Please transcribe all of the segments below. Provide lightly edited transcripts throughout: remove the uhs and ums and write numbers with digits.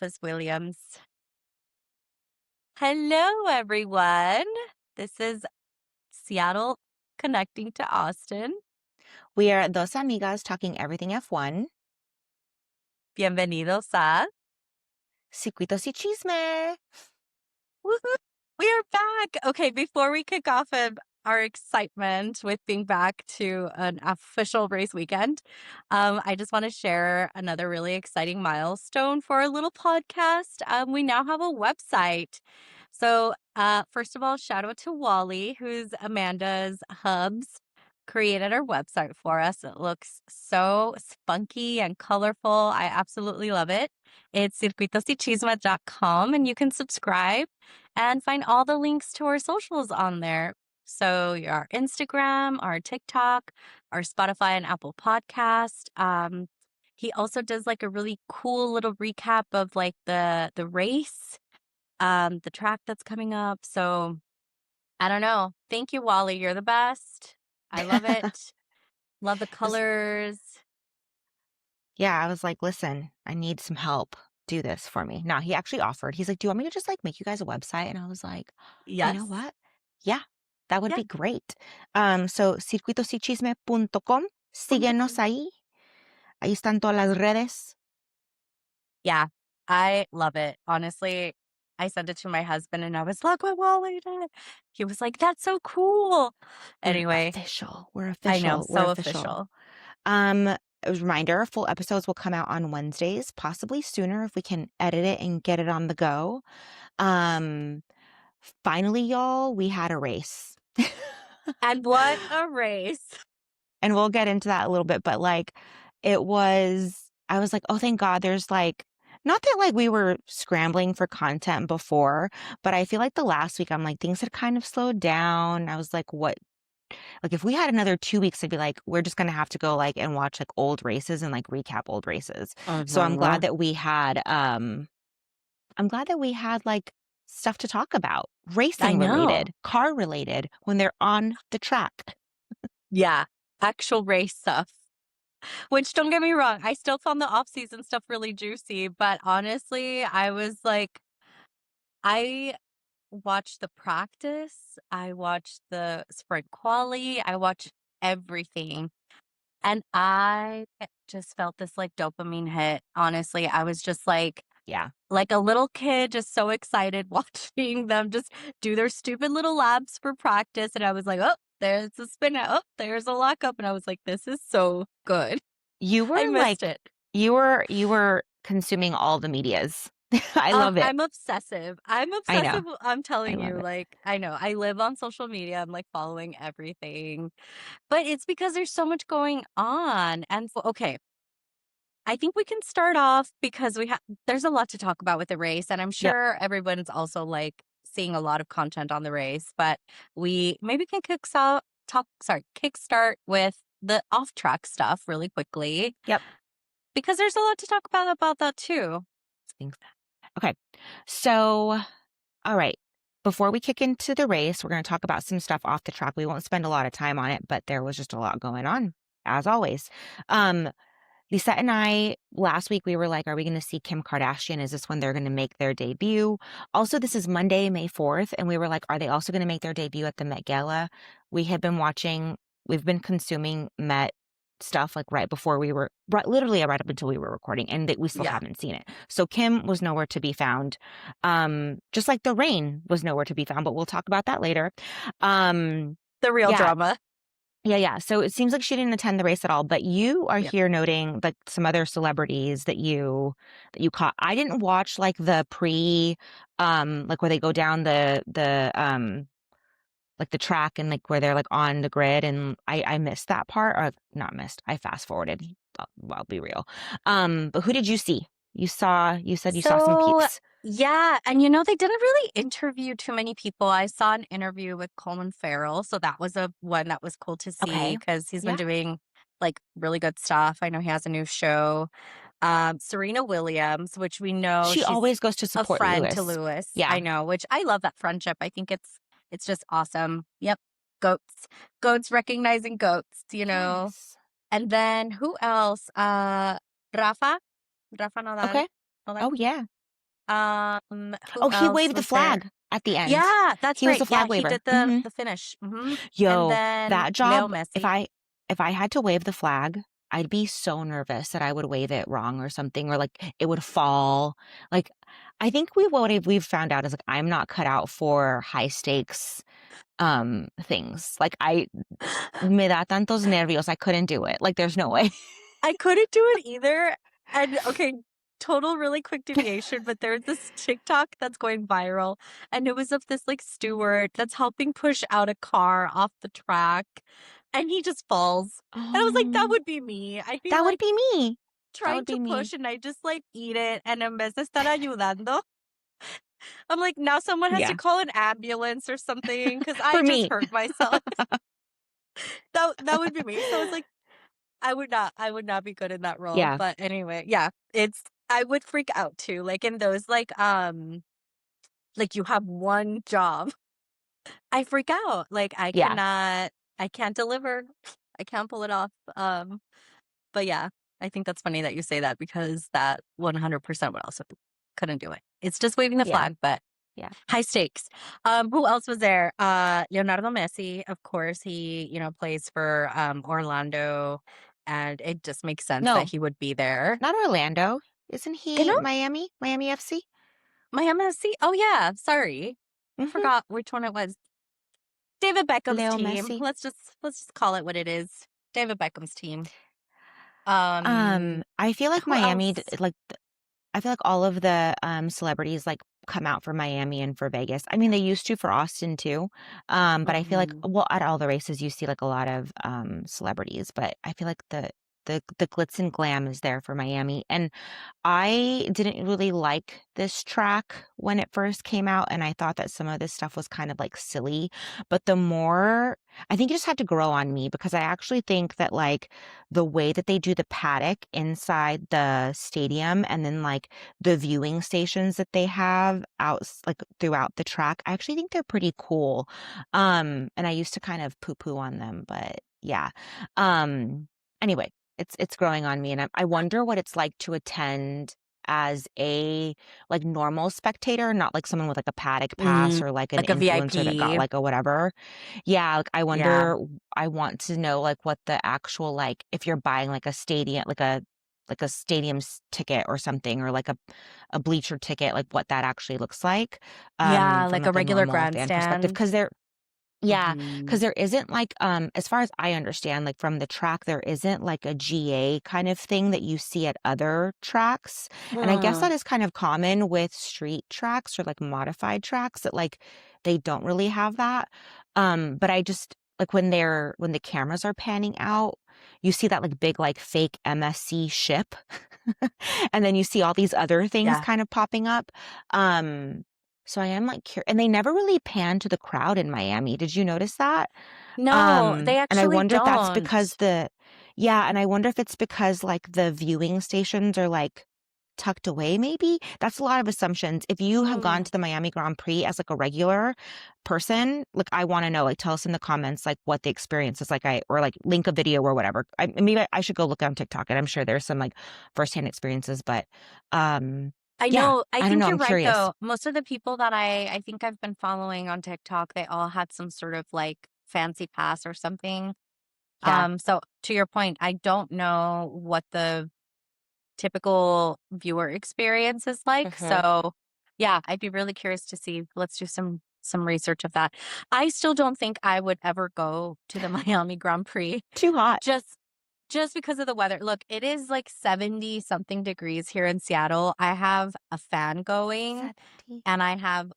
Rufus Williams. Hello, everyone. This is Seattle connecting to Austin. We are Dos Amigas talking everything F1. Bienvenidos a Circuitos y Chisme. Woohoo! We are back. Okay, before we kick off of our excitement with being back to an official race weekend, I just want to share another really exciting milestone for our little podcast. We now have a website. So, first of all, shout out to Wally, who's Amanda's hubs, created our website for us. It looks so spunky and colorful. I absolutely love it. It's circuitosychisma.com, and you can subscribe and find all the links to our socials on there. So our Instagram, our TikTok, our Spotify and Apple podcast. He also does like a really cool little recap of like the race, the track that's coming up. So I don't know. Thank you, Wally. You're the best. I love it. Love the Was- colors. yeah, I was like, listen, I need some help. Do this for me. Now, he actually offered. He's like, do you want me to just like make you guys a website? And I was like, you know Yes. what? Yeah, that would Yeah. be great. So circuitosychisme.com. Síguenos ahí. Ahí están todas las redes. Yeah, I love it. Honestly, I sent it to my husband and I was like, what Wally did. He was like, that's so cool. We're Anyway, official. We're I know, official. We're so official. official. A reminder, full episodes will come out on Wednesdays, possibly sooner if we can edit it and get it on the go. Um, Finally, y'all, we had a race. And what a race. And we'll get into that a little bit, but like I was like, oh, thank God there's like, not that like we were scrambling for content before, but I feel like the last week I'm like, things had kind of slowed down. I was like, what? Like if we had another 2 weeks, I'd be like, we're just gonna have to go like and watch like old races and like recap old races. So Mhm. I'm glad that we had like stuff to talk about, I racing know. related, car related when they're on the track. Yeah, actual race stuff. Which don't get me wrong, I still found the off-season stuff really juicy, but honestly, I was like, I watched the practice, I watched the sprint quali, I watched everything. And I just felt this, like, dopamine hit, honestly. I was just Yeah. like a little kid, just so excited watching them just do their stupid little laps for practice, and I was like, "Oh, there's a spin out. Oh, there's a lockup," and I was like, "This is so good." You I were missed like, it. you were consuming all the medias. I love it. I'm obsessive. I'm I know. obsessive, I'm I telling love you, it. like, I know, I live on social media, I'm, like, following everything, but it's because there's so much going on, and okay, I think we can start off because there's a lot to talk about with the race, and I'm Yep. sure everyone's also like seeing a lot of content on the race, but we maybe can kickstart with the off track stuff really quickly Yep. because there's a lot to talk about that too. Think that. Okay. So, all right. Before we kick into the race, we're going to talk about some stuff off the track. We won't spend a lot of time on it, but there was just a lot going on, as always. Um, Lisa and I, last week, we were like, are we going to see Kim Kardashian? Is this when they're going to make their debut? Also, this is Monday, May 4th. And we were like, are they also going to make their debut at the Met Gala? We've been consuming Met stuff like right before literally right up until we were recording, and that we still Yeah, haven't seen it. So Kim was nowhere to be found. Just like the rain was nowhere to be found, but we'll talk about that later. Um, the real yeah, drama. yeah. So it seems like she didn't attend the race at all, but you are Yep. here noting like some other celebrities that you caught. I didn't watch like the like where they go down the like the track and like where they're like on the grid, and I missed that part, or not missed. I fast forwarded. I'll be real. But who did you see? You said you saw some So peeps. yeah, and they didn't really interview too many people. I saw an interview with Coleman Farrell, so that was a one that was cool to see Okay. because he's been Yeah. doing like really good stuff. I know he has a new show. Serena Williams, which we know She she's always goes to a support friend to Lewis. Lewis. Yeah. I know, which I love that friendship. I think it's just awesome. Yep. Goats. Goats recognizing goats. Yes. And then who else? Rafa? Rafa Nadal. Okay. Oh yeah. Who Oh, he else waved the was there? flag at the end. Yeah, that's He was right. the Yeah, flag he waver. did the finish. And Yo, then that Leo job, Messi. if I had to wave the flag, I'd be so nervous that I would wave it wrong or something, or like it would fall. Like, I think we've found out is like I'm not cut out for high stakes things. Like me da tantos nervios, I couldn't do it. Like there's no way. I couldn't do it either. And okay, total really quick deviation, but there's this TikTok that's going viral, and it was of this like steward that's helping push out a car off the track, and he just falls. And I was like, that Oh, would be me. I'd be that would like be me. That trying would to be me. push, and I just like eat it. And en vez de estar ayudando, I'm like, now someone has to Yeah. call an ambulance or something because I For just me. hurt myself. That would be me. So it's like I would not be good in that role. Yeah. But anyway, yeah, I would freak out too. Like in those like you have one job. I freak out. Like Yeah. I can't deliver. I can't pull it off. But yeah, I think that's funny that you say that because that 100% would also couldn't do it. It's just waving the Yeah. flag, but Yeah. high stakes. Who else was there? Leonardo Messi, of course. He, plays for Orlando, and it just makes sense that No, he would be there. not Orlando. Isn't You he know, Miami? Miami FC? Miami FC. Oh yeah, sorry, I Mm-hmm. forgot which one it was. David Beckham's Leo team. Messi. Let's just call it what it is. David Beckham's team. Um, I feel like who Miami, else? I feel like all of the celebrities like come out for Miami and for Vegas. I mean, they used to for Austin too. But I feel like Mhm. well, at all the races you see like a lot of celebrities, but I feel like the glitz and glam is there for Miami. And I didn't really like this track when it first came out, and I thought that some of this stuff was kind of like silly. But the more I think it just had to grow on me because I actually think that like the way that they do the paddock inside the stadium and then like the viewing stations that they have out like throughout the track, I actually think they're pretty cool. And I used to kind of poo-poo on them, but yeah. Anyway, it's growing on me, and I wonder what it's like to attend as a like normal spectator, not like someone with like a paddock pass Mm, or like an like a influencer that got VIP. like a whatever. Yeah, like I Yeah. wonder, I want to know like what the actual like if you're buying like a stadium like a ticket or something or like a bleacher ticket, like what that actually looks like Yeah, from like a like a regular normal fan perspective. grandstand. Because there yeah, Mhm. because there isn't like, as far as I understand, like from the track, there isn't like a GA kind of thing that you see at other tracks. And I guess Huh. that is kind of common with street tracks or like modified tracks that like they don't really have that. But I just like when the cameras are panning out, you see that like big like fake MSC ship. And then you see all these other things Yeah. kind of popping up. Um so I am like curious, and they never really pan to the crowd in Miami. Did you notice that? No, they And I actually wonder if that's don't. because yeah, and I wonder if it's because like the viewing stations are like tucked away, maybe? That's a lot of assumptions. If you have gone Mm. to the Miami Grand Prix as like a regular person, like I want to know, like tell us in the comments like what the experience is like, or like link a video or whatever. Maybe I should go look on TikTok, and I'm sure there's some like firsthand experiences, but um I yeah, know. I I don't think know. you're I'm right curious. though. Most of the people that I think I've been following on TikTok, they all had some sort of like fancy pass or something. Yeah. So to your point, I don't know what the typical viewer experience is like. Hmm. So yeah, I'd be really curious to see. Let's do some research of that. I still don't think I would ever go to the Miami Grand Prix Too hot. just just because of the weather. Look, it is like 70 something degrees here in Seattle. I have a fan going Sati. and I have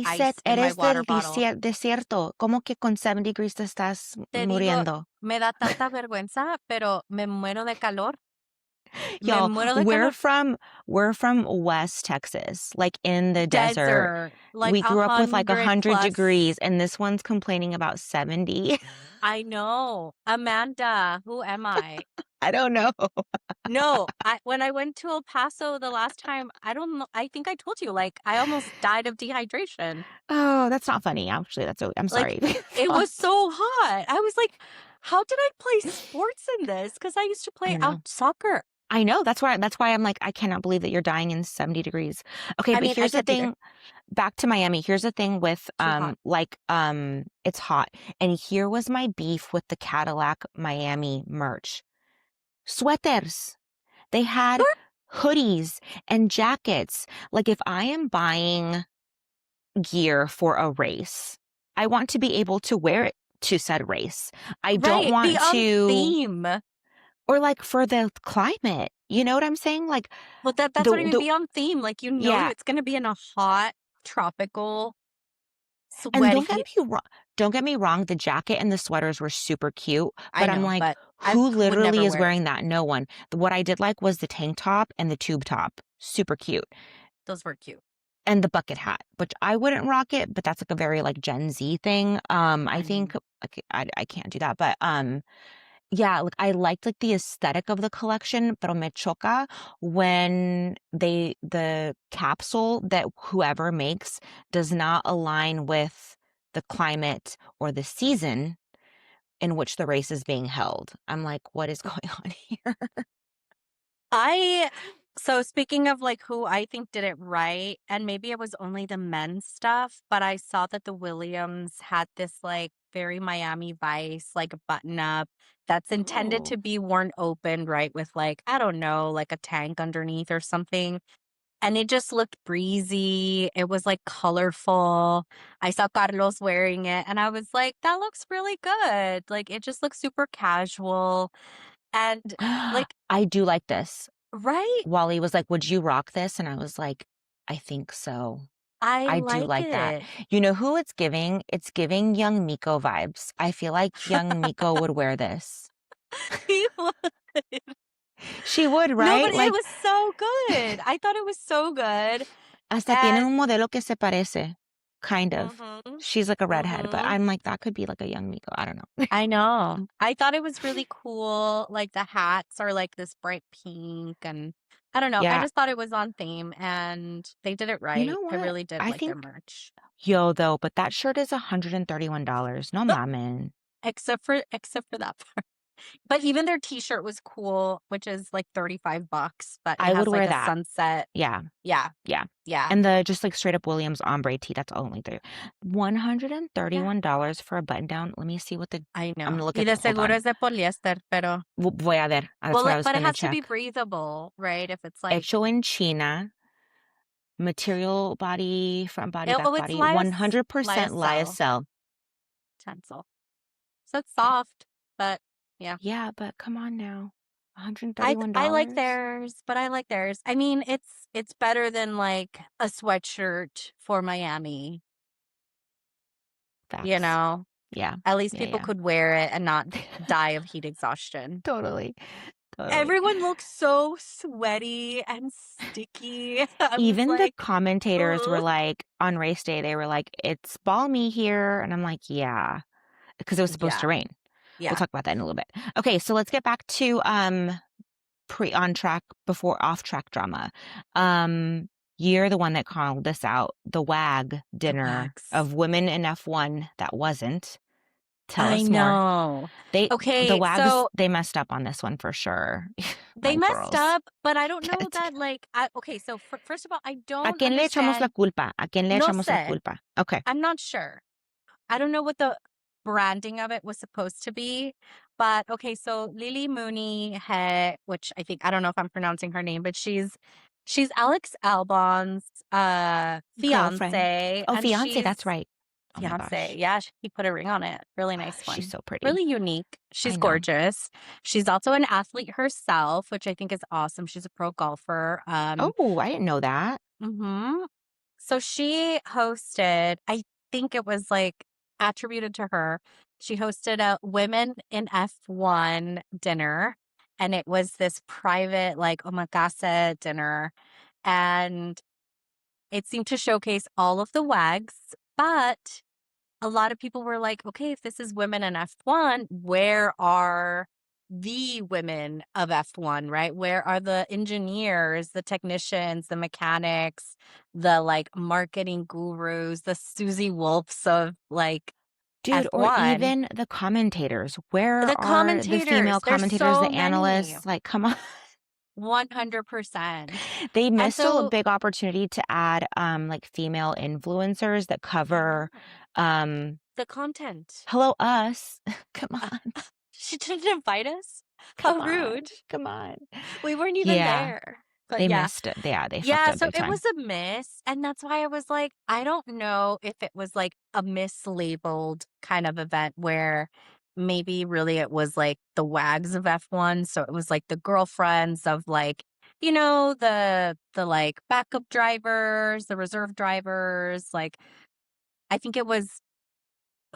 ice Lisette, in my eres water del bottle. desierto. ¿Cómo que con 70 degrees te estás Te digo, muriendo? me da tanta vergüenza, pero me muero de calor. Me Y'all, muero de calor. we're from West Texas, like in the desert. Desert, like We a grew up with like 100 100 plus. degrees, and this one's complaining about 70. I know. Amanda, who am I? I don't know. No, when I went to El Paso the last time, I don't know. I think I told you, like, I almost died of dehydration. Oh, that's not funny, actually. I'm Like, sorry. it was so hot. I was like, how did I play sports in this? Because I used to I play know. out soccer. I know, that's why I'm like, I cannot believe that you're dying in 70 degrees. Okay, I but mean, I here's the can't either. thing, back to Miami. Here's the thing with Too hot. it's hot. And here was my beef with the Cadillac Miami merch. Sweaters. They had Sure. hoodies and jackets. Like if I am buying gear for a race, I want to be able to wear it to said race. I don't Right. Be want on to, theme. or like for the climate. You know what I'm saying? Like Well, that's what I mean. the Be on theme. Like, you know, yeah. it's going to be in a hot, tropical, And sweaty. don't get me wrong, the jacket and the sweaters were super cute, I but I'm know, like, but I who would never literally is wear it. wearing that? No one. What I did like was the tank top and the tube top. Super cute. Those were cute. And the bucket hat, which I wouldn't rock it, but that's like a very like Gen Z thing. I I think know. like I can't do that, but yeah, like I liked like the aesthetic of the collection, pero me choca when the capsule that whoever makes does not align with the climate or the season in which the race is being held. I'm like, what is going on here? I so speaking of like who I think did it right, and maybe it was only the men's stuff, but I saw that the Williams had this like very Miami Vice, like a button up that's intended Oh. to be worn open, right? With like, I don't know, like a tank underneath or something. And it just looked breezy. It was like colorful. I saw Carlos wearing it and I was like, that looks really good. Like it just looks super casual. And like, I do like this. right? Wally was like, "Would you rock this?" And I was like, "I think so." I I do like like that. it. You know who it's giving? It's giving young Miko vibes. I feel like young Miko would wear this. He would. She would, No, but right? it Like, was so good. I thought it was so good. hasta tienen And un modelo que se parece, kind of. mhm, She's like a redhead, but mhm. I'm like, that could be like a young Miko. I don't know. I know. I thought it was really cool. Like the hats are like this bright pink and I don't know. I Yeah. just thought it was on theme and they did it You right. know I what? really did I like their think, merch. yo, though, but that shirt is $131. No mames. Except for that part. But even their t-shirt was cool, which is like $35, but it I would has like wear a that. sunset. Yeah. Yeah. Yeah. Yeah. And the just like straight up Williams ombre tee, that's only there. Yeah. $131 for a button down. Let me see what the I I'm know. gonna look Y at de hold seguro on. es de poliéster, pero Voy a ver. That's well, what I was but it gonna has to be check. breathable, right? If it's like Hecho en China, material body, front body, back it's body, 100% lyocell lyocell. tencel. So it's soft, but yeah. Yeah, but come on now. I like $131? theirs, but I like theirs. I mean, it's better than like a sweatshirt for Miami, you Facts. know? Yeah. At least Yeah, people yeah. could wear it and not die of heat exhaustion. Totally. Totally. Everyone looks so sweaty and sticky. I was Even the like, commentators were ugh. like, on race day, they were like, it's balmy here. And I'm like, yeah, because it was supposed to Yeah, rain. We'll yeah. talk about that in a little bit. Okay, so let's get back to pre on track before off track drama. Um you're the one that called this out. The WAG The dinner wax. of women in F1 that wasn't. Tell I us more. know. The Okay, WAGs, so they messed up on this one for sure. they My messed girls. up, but I don't Get know it that together. like okay, so first of all, I ¿A don't quién le echamos la understand. culpa? ¿A quién le No echamos la sé. culpa? Okay. I'm not sure. I don't know what the branding of it was supposed to be, but okay, so Lily Mooney had, which I don't know if I'm pronouncing her name, but she's Alex Albon's Girlfriend. fiance, Oh, and fiance, she's that's right. Oh my fiance. gosh. Yeah, he put a ring on it. Really nice She's one. so pretty. Really unique. I She's know. gorgeous. She's also an athlete herself, which I think is awesome. She's a pro golfer. Oh, I didn't know that. Mhm. So she hosted, I think it was like attributed to her. She hosted a women in F1 dinner, and it was this private like omakase dinner, and it seemed to showcase all of the wags, but a lot of people were like, okay, if this is women in F1, where are the women of F1, right? Where are the engineers, the technicians, the mechanics, the like marketing gurus, the Susie Wolfs of like Dude, or F1? even the commentators. Where The are the female commentators, there's commentators, so the many. analysts? Like, come on. 100%. They And missed a so big opportunity to add, like, female influencers that I cover, know, um, the content. "Hello, us." Come Uh, on, she didn't invite us? come How on, rude. come on. We weren't even Yeah, there. But they yeah. missed it. Yeah, they fucked Yeah, up so big it time. was a miss, and that's why I was like, I don't know if it was, like, a mislabeled kind of event where maybe really it was, like, the wags of F1, so it was, like, the girlfriends of, like, like, backup drivers, the reserve drivers, like, I think it was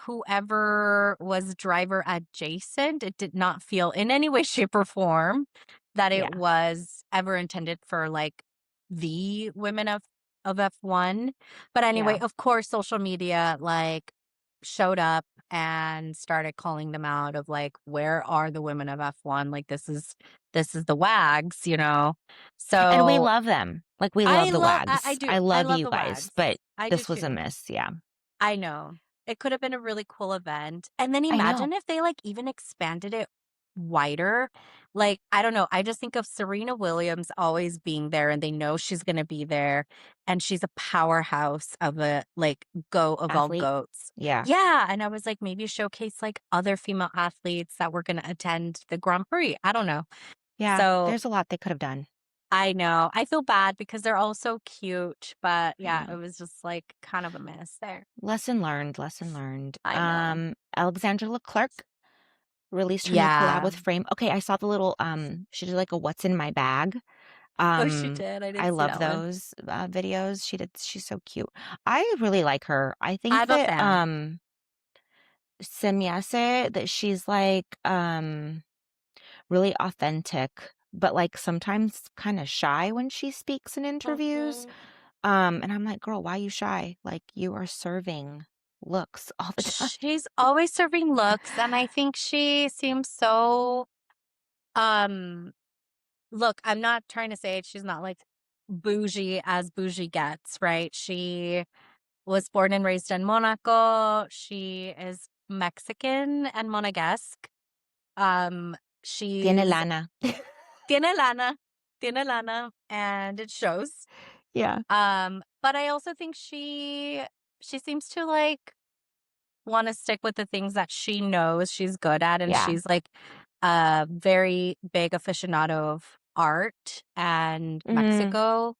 whoever was driver adjacent. It did not feel in any way, shape, or form that it Yeah, was ever intended for like the women of F1. But yeah. anyway, of course, social media like showed up and started calling them out of like, where are the women of F1? Like this is the wags, you know? And we So love them. Like, we love the I WAGs. I do. I love love you the guys, wags. but I do this was a too. miss, yeah. I know. It could have been a really cool event. And then I know. imagine if they, like, even expanded it wider. Like, I don't know, I just think of Serena Williams always being there, and they know she's gonna be there, and she's a powerhouse of a, like, GOAT of all Athlete? GOATs. Yeah. Yeah, and I was like, maybe showcase, like, other female athletes that were gonna attend the Grand Prix. I don't know. Yeah, So, there's a lot they could have done. I know. I feel bad because they're all so cute, but I yeah, it know. was just, like, kind of a miss there. Lesson learned, lesson learned. I know. Alexandra Leclerc released her new collab Yeah. with Frame. Okay, I saw the little, she did like a "What's in my bag?" Oh, she Um, did? I I didn't see love that one. those, videos. She's so cute. I really like her. I think I'm a that, fan. se me hace that she's like, really authentic, but, like, sometimes kinda shy when she speaks in interviews. Mhm. And I'm like, "Girl, why you shy? Like, you are serving looks all the time." She's always serving looks, and I think she seems so, um look, I'm not trying to say she's not, like, bougie as bougie gets, right? She was born and raised in Monaco. She is Mexican and Monegasque. Um, Tiene she's lana. tiene lana, tiene lana, and it shows. Yeah, But I also think she seems to, like, wanna stick with the things that she knows she's good at, and yeah. she's, like, a very big aficionado of art and Mhm. Mexico.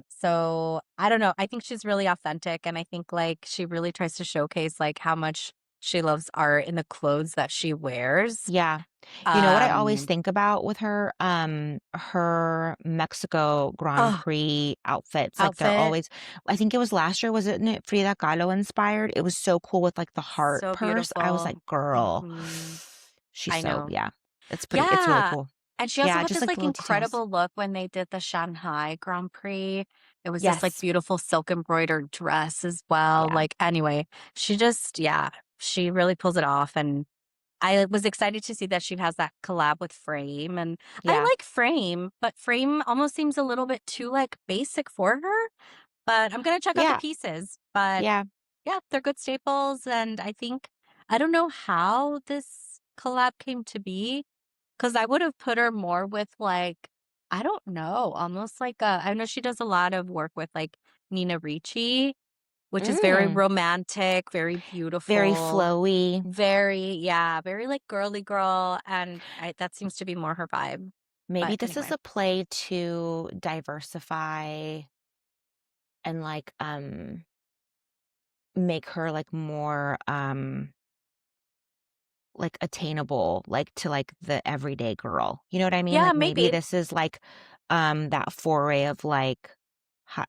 So I don't know, I think she's really authentic, and I think, like, she really tries to showcase, like, how much she loves art in the clothes that she wears. Yeah. You know what I always Um think about with her? Her Mexico Grand Oh, Prix outfits, like, they're outfit, always I think it was last year, wasn't it Frida Kahlo inspired? It was so cool with, like, the heart so purse. I was like, beautiful. "Girl." Mhm. She's I so know. yeah. It's really Yeah, cool. and she also Yeah, had just, this, like, like, the little details. incredible look when they did the Shanghai Grand Prix. It was this, like, Yes. beautiful silk embroidered dress as well, Yeah. like, anyway, she just yeah, she really pulls it off, and I was excited to see that she has that collab with Frame, and I Yeah. like Frame, but Frame almost seems a little bit too, like, basic for her, but I'm gonna check out the Yeah. pieces, but Yeah. yeah, they're good staples, and I think I don't know how this collab came to be, 'cause I would've put her more with, like, I don't know, almost like I know she does a lot of work with, like, Nina Ricci, which is very Mm. romantic, very Very beautiful, flowy. very yeah, very, like, girly girl, and I that seems to be more her vibe. Maybe But this is anyway. a play to diversify and, like, make her, like, more, like, attainable, like, to, like, the everyday girl. You know what I mean? Yeah, Like, maybe maybe. this is, like, that foray of, like, hi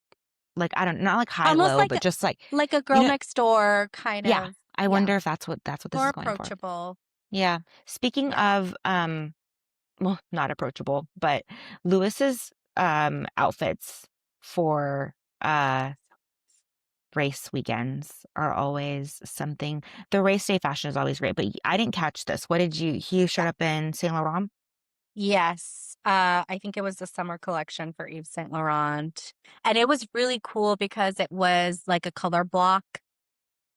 like, I don't not like Almost high-low, like but just, like, like a you girl know next door kind yeah. of I yeah, wonder if that's what this more is going for. approachable. Yeah. Speaking Yeah. of, well, not approachable, but Lewis's, outfits for, race weekends are always something. The race day fashion is always great, but I didn't catch this. What did you he showed up in Saint Laurent? Yes, I think it was the summer collection for Yves Saint Laurent, and it was really cool because it was like a color block,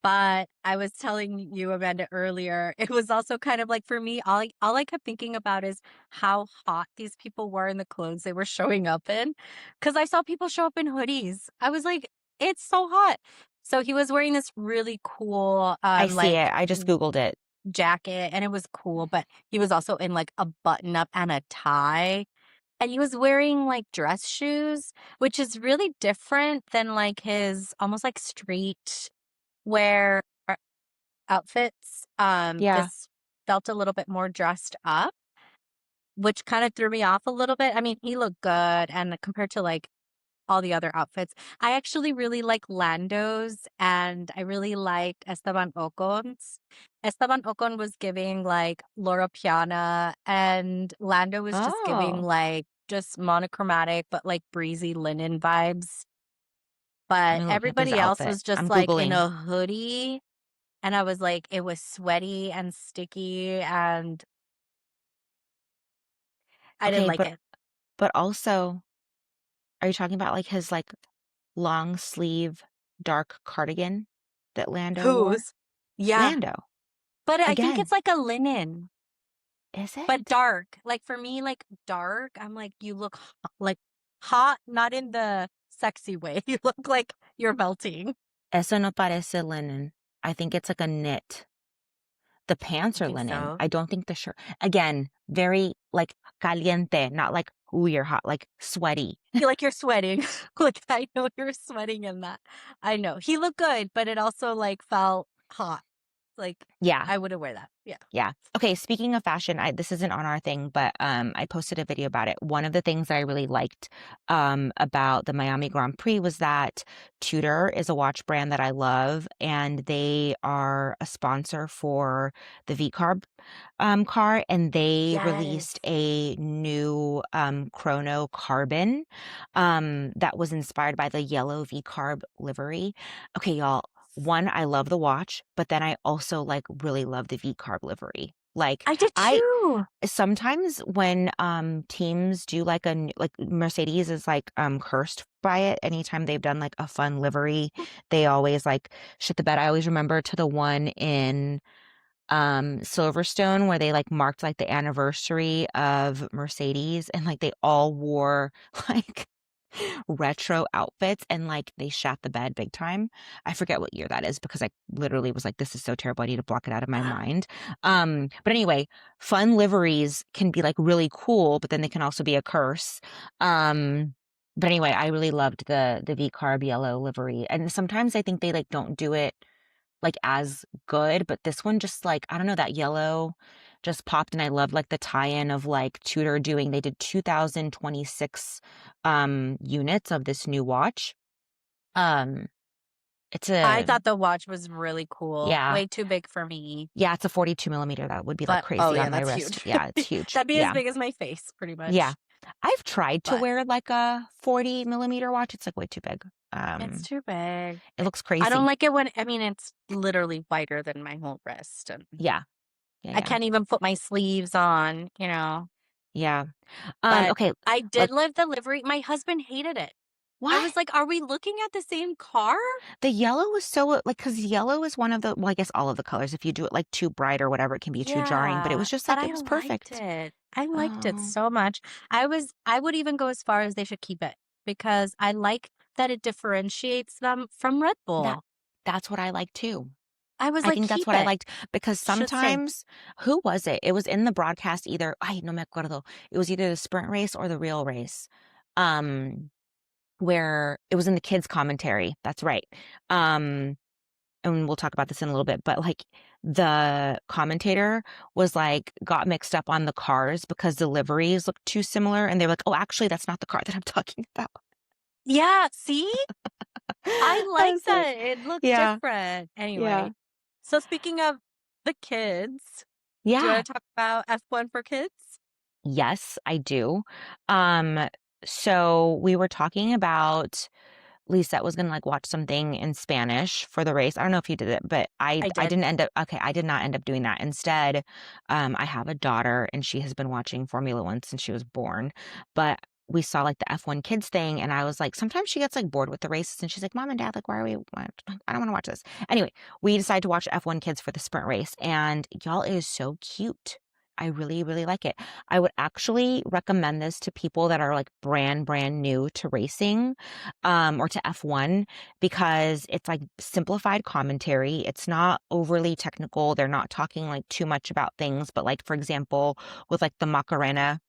But I was telling you, Amanda, earlier, it was also kind of like for me, all I kept thinking about is how hot these people were in the clothes they were showing up in. Because I saw people show up in hoodies. I was like, it's so hot. So he was wearing this really cool, I see like it. I just Googled it. jacket, and it was cool, but he was also in like a button up and a tie. And he was wearing like dress shoes, which is really different than like his almost like street wear outfits. Yeah. This felt a little bit more dressed up, which kind of threw me off a little bit. I mean, he looked good, and compared to like all the other outfits, I actually really like Lando's, and I really liked Esteban Ocon's. Esteban Ocon was giving like Laura Piana, and Lando was just giving Oh, like just monochromatic but like breezy linen vibes. let But me look at this everybody else outfit. was just I'm like in Googling. a hoodie. And I was like, it was sweaty and sticky, and I didn't Okay, like it. but also, are you talking about like his like long sleeve dark cardigan that Lando wore? Whose? Yeah, Lando. but I think Again, it's like a linen, is but it? dark. Like for me, like dark, I'm like, you look like hot, not in the sexy way. You look like you're melting. Eso no parece linen. I think it's like a knit. The pants You are think linen. so? I don't think the shirt. Again, very like caliente, not like, ooh, you're hot, like sweaty. Feel like you're sweating. Like I know you're sweating in that. I know. He looked good, but it also like felt hot. Like Yeah. I wouldn't wear that. Yeah. Yeah. Okay, speaking of fashion, this isn't on our thing, but I posted a video about it. One of the things that I really liked about the Miami Grand Prix was that Tudor is a watch brand that I love, and they are a sponsor for the V-Carb car, and they Yes. released a new Chrono Carbon that was inspired by the yellow V-Carb livery. Okay, y'all. One, I love the watch, but then I also like really love the V-carb livery. Like I did I too. sometimes when teams do like like Mercedes is like cursed by it anytime they've done like a fun livery, they always like shit the bed. I always remember to the one in Silverstone where they like marked like the anniversary of Mercedes, and like they all wore like retro outfits, and like they shat the bed big time. I forget what year that is because I literally was like, this is so terrible. I need to block it out of my mind. But anyway, fun liveries can be like really cool, but then they can also be a curse. But anyway, I really loved the V carb yellow livery. And sometimes I think they like don't do it like as good, but this one just like, I don't know, that yellow just popped, and I loved like the tie-in of like Tudor doing, they did 2026 units of this new watch. Um it's I a thought the watch was really cool. yeah. Way too big for me. Yeah, it's a 42 millimeter. That would be like But oh crazy yeah, on my that's wrist. huge. Yeah, it's huge. That'd be as Yeah. big as my face, pretty Yeah. much. I've tried to But wear like a 40 millimeter watch. It's like way too big. it's too big. It looks I don't crazy. like it when I mean it's literally wider than my whole wrist, and Yeah. Yeah, I yeah. can't even put my sleeves on, you know. Yeah. But Okay, I did let love the livery. My husband hated it. I what? was like, "Are we looking at the same car?" The yellow was so like, because yellow is one of the, well, I guess all of the colors. If you do it like too bright or whatever, it can be too jarring. But it Yeah, was just but like I it was liked perfect. it. I liked it Oh, so much. I would even go as far as they should keep it because I like that it differentiates them from Red that Bull. that's what I like too. I was I like, think that's keep what I it. liked because Should stay. sometimes, who was it? It was in the broadcast either. Ay, no me acuerdo. It was either the sprint race or the real race. Um, where it was in the kids commentary. That's right. Um, and we'll talk about this in a little bit, but like the commentator was like, got mixed up on the cars because the liveries looked too similar. And they were like, oh, actually, that's not the car that I'm talking about. Yeah, see? I I like was like, that. It looked yeah, different. yeah, Anyway, so speaking of the kids, do you yeah. want to talk about F1 for kids? Yes, I do. Um, so we were talking about Lisette was gonna like watch something in Spanish for the race. I don't know if you did it, but I I I did. didn't end up okay, I did not end up doing that. Instead, I have a daughter and she has been watching Formula One since she was born. But we saw like the F1 Kids thing, and I was like, sometimes she gets like bored with the races, and she's like, Mom and Dad, like, why are we? I don't want to watch this. Anyway, we decided to watch F1 Kids for the sprint race, and y'all, it is so cute. I really, really like it. I would actually recommend this to people that are like brand new to racing, or to F1, because it's like simplified commentary. It's not overly technical. They're not talking like too much about things, but like, for example, with like the Macarena,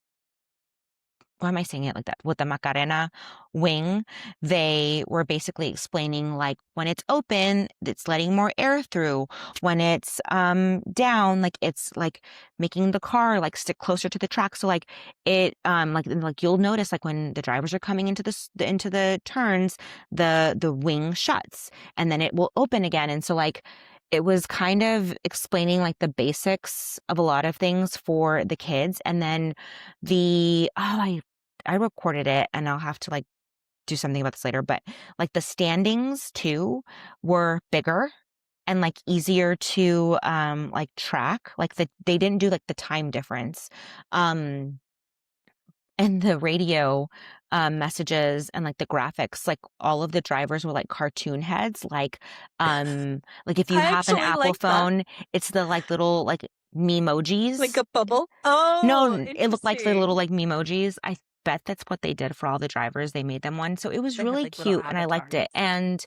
why am I saying it like that? With the Macarena wing, they were basically explaining like when it's open, it's letting more air through. When it's down, like it's like making the car like stick closer to the track. So like it like you'll notice like when the drivers are coming into into the turns, the wing shuts and then it will open again. And so like it was kind of explaining like the basics of a lot of things for the kids. And then I recorded it and I'll have to like do something about this later, but like the standings too were bigger and like easier to like track. Like they didn't do like the time difference. Um and the radio messages and like the graphics, like all of the drivers were like cartoon heads. Like if you I have an actually Apple like that. phone, it's the like little like Like memojis. a bubble. No, Oh, it looked like the little interesting. like memojis. I bet that's what they did for all the drivers. They made them one. So it was They had really like little cute and I liked avatars. it. And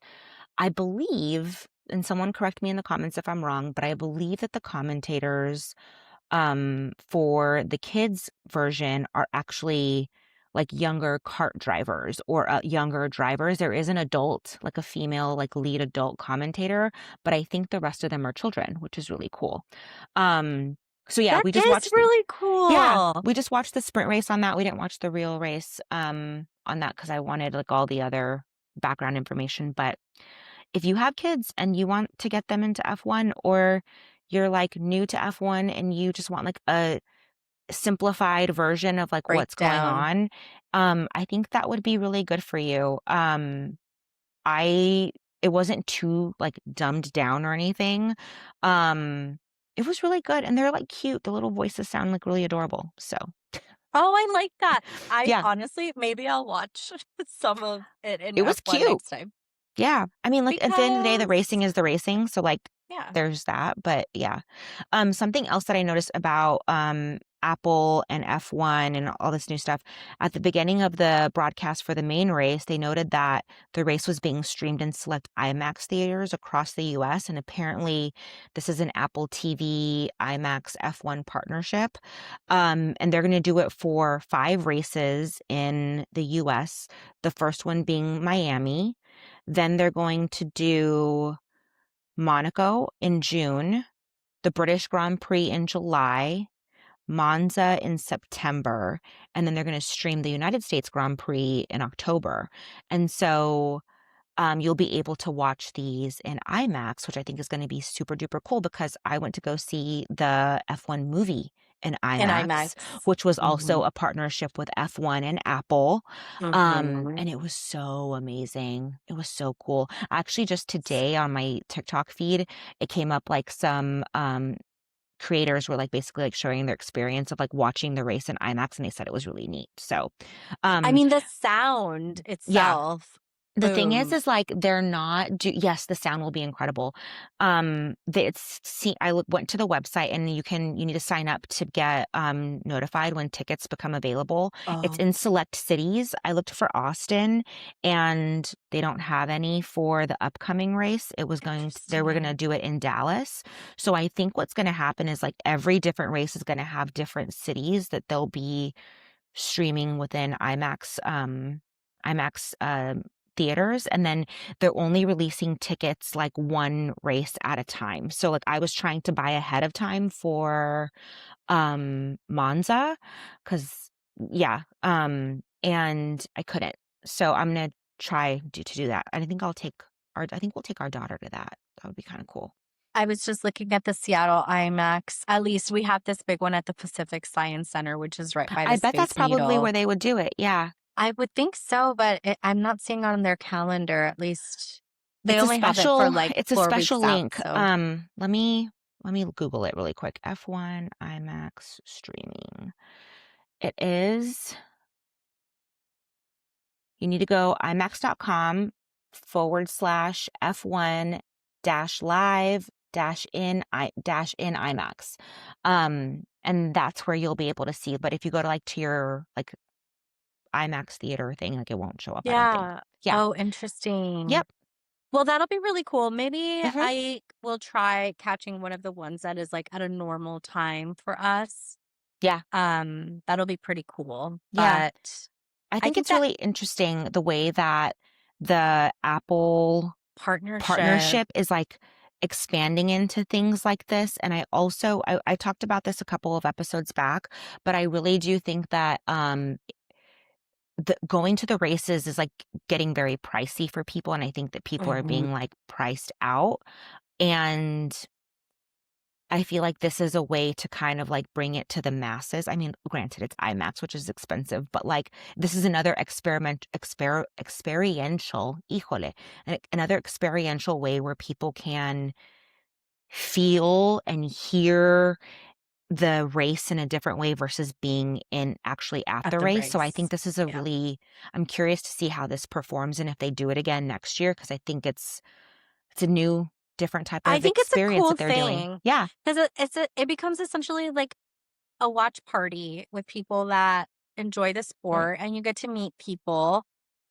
I believe, and someone correct me in the comments if I'm wrong, but I believe that the commentators for the kids version are actually like younger kart drivers or younger drivers. There is an adult, like a female, like lead adult commentator, but I think the rest of them are children, which is really cool. Um, so yeah, That we just is watched really yeah, cool. we just watched the sprint race on that. We didn't watch the real race on that because I wanted like all the other background information. But if you have kids and you want to get them into F1, or you're like new to F1 and you just want like a simplified version of like what's going Breakdown. on, I think that would be really good for you. I it wasn't too like dumbed down or anything. Um, it was really good, and they're like cute. The little voices sound like really adorable. So Oh, I like that. I yeah, honestly, maybe I'll watch some of it in it was F1 cute. next time Yeah. I mean, like, at the end of the day, the because, racing is the racing, so, like, yeah. there's that, but yeah. Something else that I noticed about, Apple and F1 and all this new stuff, at the beginning of the broadcast for the main race, they noted that the race was being streamed in select IMAX theaters across the US, and apparently this is an Apple TV IMAX F1 partnership. And they're gonna do it for 5 races in the US, the first one being Miami. Then they're going to do Monaco in June, the British Grand Prix in July, Monza in September, and then they're going to stream the United States Grand Prix in October. And so you'll be able to watch these in IMAX, which I think is going to be super duper cool because I went to go see the F1 movie in In IMAX, IMAX. which was also Mhm. a partnership with F1 and Apple. Mhm. And it was so amazing. It was so cool. Actually, just today on my TikTok feed, it came up like some creators were like basically like showing their experience of like watching the race in IMAX and they said it was really neat. So I um mean, the sound yeah, itself, the thing boom. is like they're not yes, the sound will be incredible. It's see went to the website and you need to sign up to get notified when tickets become available. It's Oh, in select cities. I looked for Austin and they don't have any for the upcoming race. They were going to interesting. do it in Dallas. So I think what's going to happen is like every different race is going to have different cities that they'll be streaming within IMAX theaters, and then they're only releasing tickets like one race at a time. So like I was trying to buy ahead of time for Monza cuz yeah, and I couldn't. So I'm going to to do that. And I think we'll take our daughter to that. That would be kind of cool. I was just looking at the Seattle IMAX. At least we have this big one at the Pacific Science Center, which is right by I the bet that's Space probably where Needle. they would do it. Yeah. I would think so, but I'm not seeing on their calendar, at least they It's a only have it for special like it's a 4 weeks special out, link. so Let me Google it really quick. F1 IMAX streaming. It is You need to go imax.com/F1 dash live dash in IMAX. And that's where you'll be able to see. But if you go to like to your like IMAX theater thing, like it won't show up, I don't think. Yeah. Yeah. Oh, interesting. Yep. Well, that'll be really cool. Maybe Hmm. I will try catching one of the ones that is like at a normal time for us. Yeah. That'll be pretty cool. Yeah. But I I think think it's that really interesting the way that the Apple partnership. partnership is like expanding into things like this. And I talked about this a couple of episodes back, but I really do think that going to the races is like getting very pricey for people. And I think that people are Mhm. being like priced out. And I feel like this is a way to kind of like bring it to the masses. I mean, granted, it's IMAX, which is expensive, but like this is another experiential, híjole, another experiential way where people can feel and hear the race in a different way versus being in actually at At the the race. So I think race. this is a Yeah. really, I'm curious to see how this performs and if they do it again next year, because I think it's a new, different type I of think it's a experience cool that they're doing. thing Yeah. because it becomes essentially like a watch party with people that enjoy the Right. sport and you get to meet people.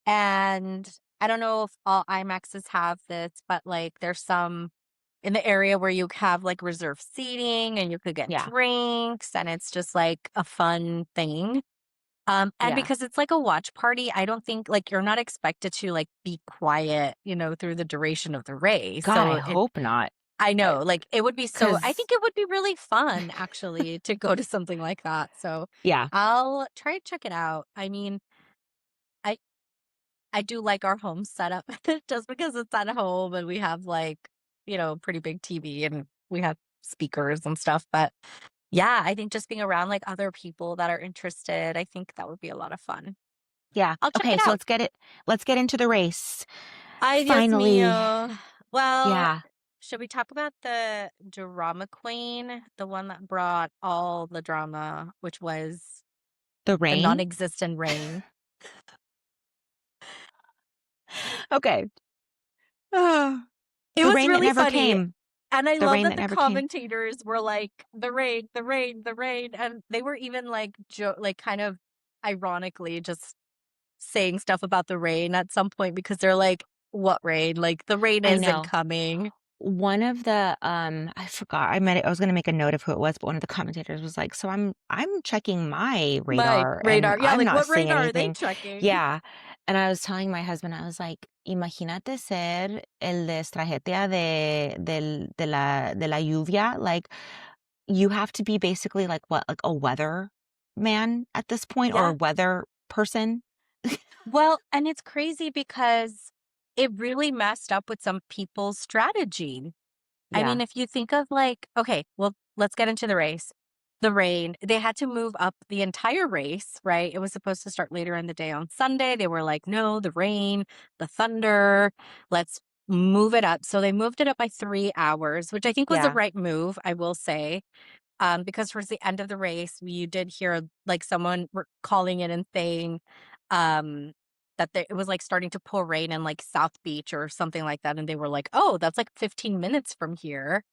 And I don't know if all IMAXs have this, but like there's some in the area where you have like reserved seating and you could get Yeah. drinks and it's just like a fun thing. And Yeah. because it's like a watch party, I don't think like you're not expected to like be quiet, through the duration of the race. God, I So hope not. I know, like it would be I Because think it would be really fun actually to go to something like that. So yeah. I'll try to check it out. I mean, I I do like our home setup just because it's at home and we have like, pretty big TV and we have speakers and stuff. But yeah, I think just being around like other people that are interested, I think that would be a lot of fun. Yeah. I'll check Okay, it so out. let's get into the race. Ay, Dios Finally. mío. Well, Yeah. should we talk about the drama queen, the one that brought all the drama, which was The the rain. non-existent rain? Okay. Ah, It the was rain that really never funny. came. And I The love rain that that the never came. commentators were like, "The rain, the rain, the rain," and they were even like like kind of ironically just saying stuff about the rain at some point because they're like, "What rain? Like the rain I isn't know. coming." One of the I forgot. I was gonna make a note of who it was, but one of the commentators was like, "So I'm checking my My radar and radar. Yeah, I'm like not what seeing radar are they anything." checking? Yeah. And I was telling my husband, I was like, "Imagínate ser el de estrategia de la lluvia." Like you have to be basically like what, like a weather man at this point or a Yeah. weather person. Well, and it's crazy because it really messed up with some people's strategy. I Yeah. mean, if you think of like, okay, well, let's get into the race. The rain, they had to move up the entire race, right? It was supposed to start later in the day on Sunday. They were like, no, the rain, the thunder, let's move it up. So they moved it up by 3 hours, which I think was the Yeah. right move, I will say. Because towards the end of the race, we did hear like someone calling in and saying um, that it was like starting to pour rain in like South Beach or something like that. And they were like, oh, that's like 15 minutes from here.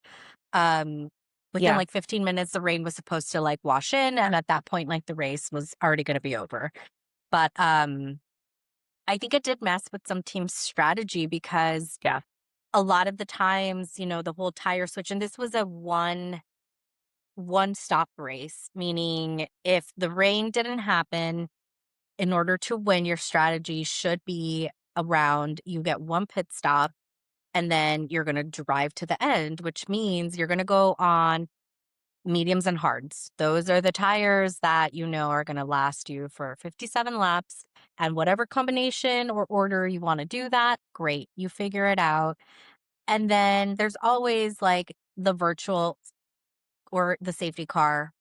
Um, Within Yeah. like 15 minutes, the rain was supposed to like wash in. And at that point, like the race was already going to be over. But I think it did mess with some team's strategy because Yeah. a lot of the times, the whole tire switch, and this was a one stop race, meaning if the rain didn't happen, in order to win, your strategy should be around you get one pit stop and then you're going to drive to the end, which means you're going to go on mediums and hards. Those are the tires that are going to last you for 57 laps. And whatever combination or order you want to do that, great. You figure it out. And then there's always like the virtual or the safety car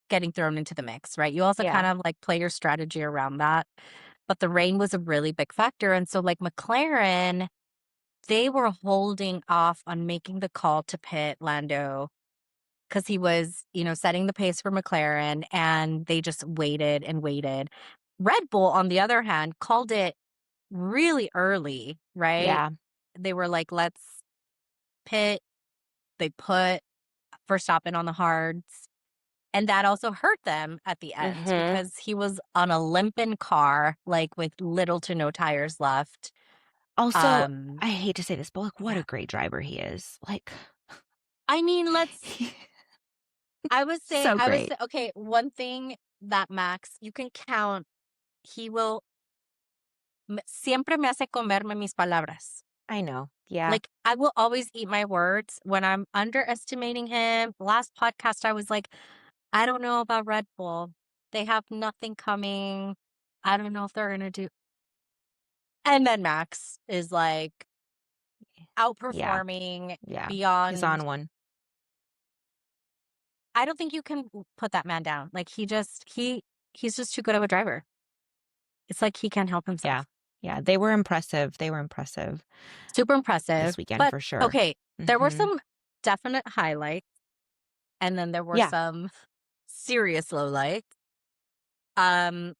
getting thrown into the mix, right? You also Yeah. kind of like play your strategy around that. But the rain was a really big factor. And so, like McLaren, they were holding off on making the call to pit Lando because he was, setting the pace for McLaren and they just waited and waited. Red Bull, on the other hand, called it really early, right? Yeah. They were like, let's pit. They put Verstappen on the hards. And that also hurt them at the end Mhm. because he was on a limping car, like with little to no tires left. Also, Um, I hate to say this, but, like, what yeah. a great driver he is. Like, I mean, so I would great. say, okay, one thing that Max, you can count, he will, siempre me hace comerme mis palabras. I know. Yeah. Like, I will always eat my words when I'm underestimating him. Last podcast, I was like, I don't know about Red Bull. They have nothing coming. I don't know if they're going to do. And then Max is like Yeah. outperforming Yeah. He's beyond. on one. I don't think you can put that man down. Like he's just too good of a driver. It's like he can't help Yeah. himself. Yeah. They were impressive. They were impressive Super impressive. this weekend But for sure. okay, there were Mhm. some definite highlights and then there were Yeah. some serious lowlights. Um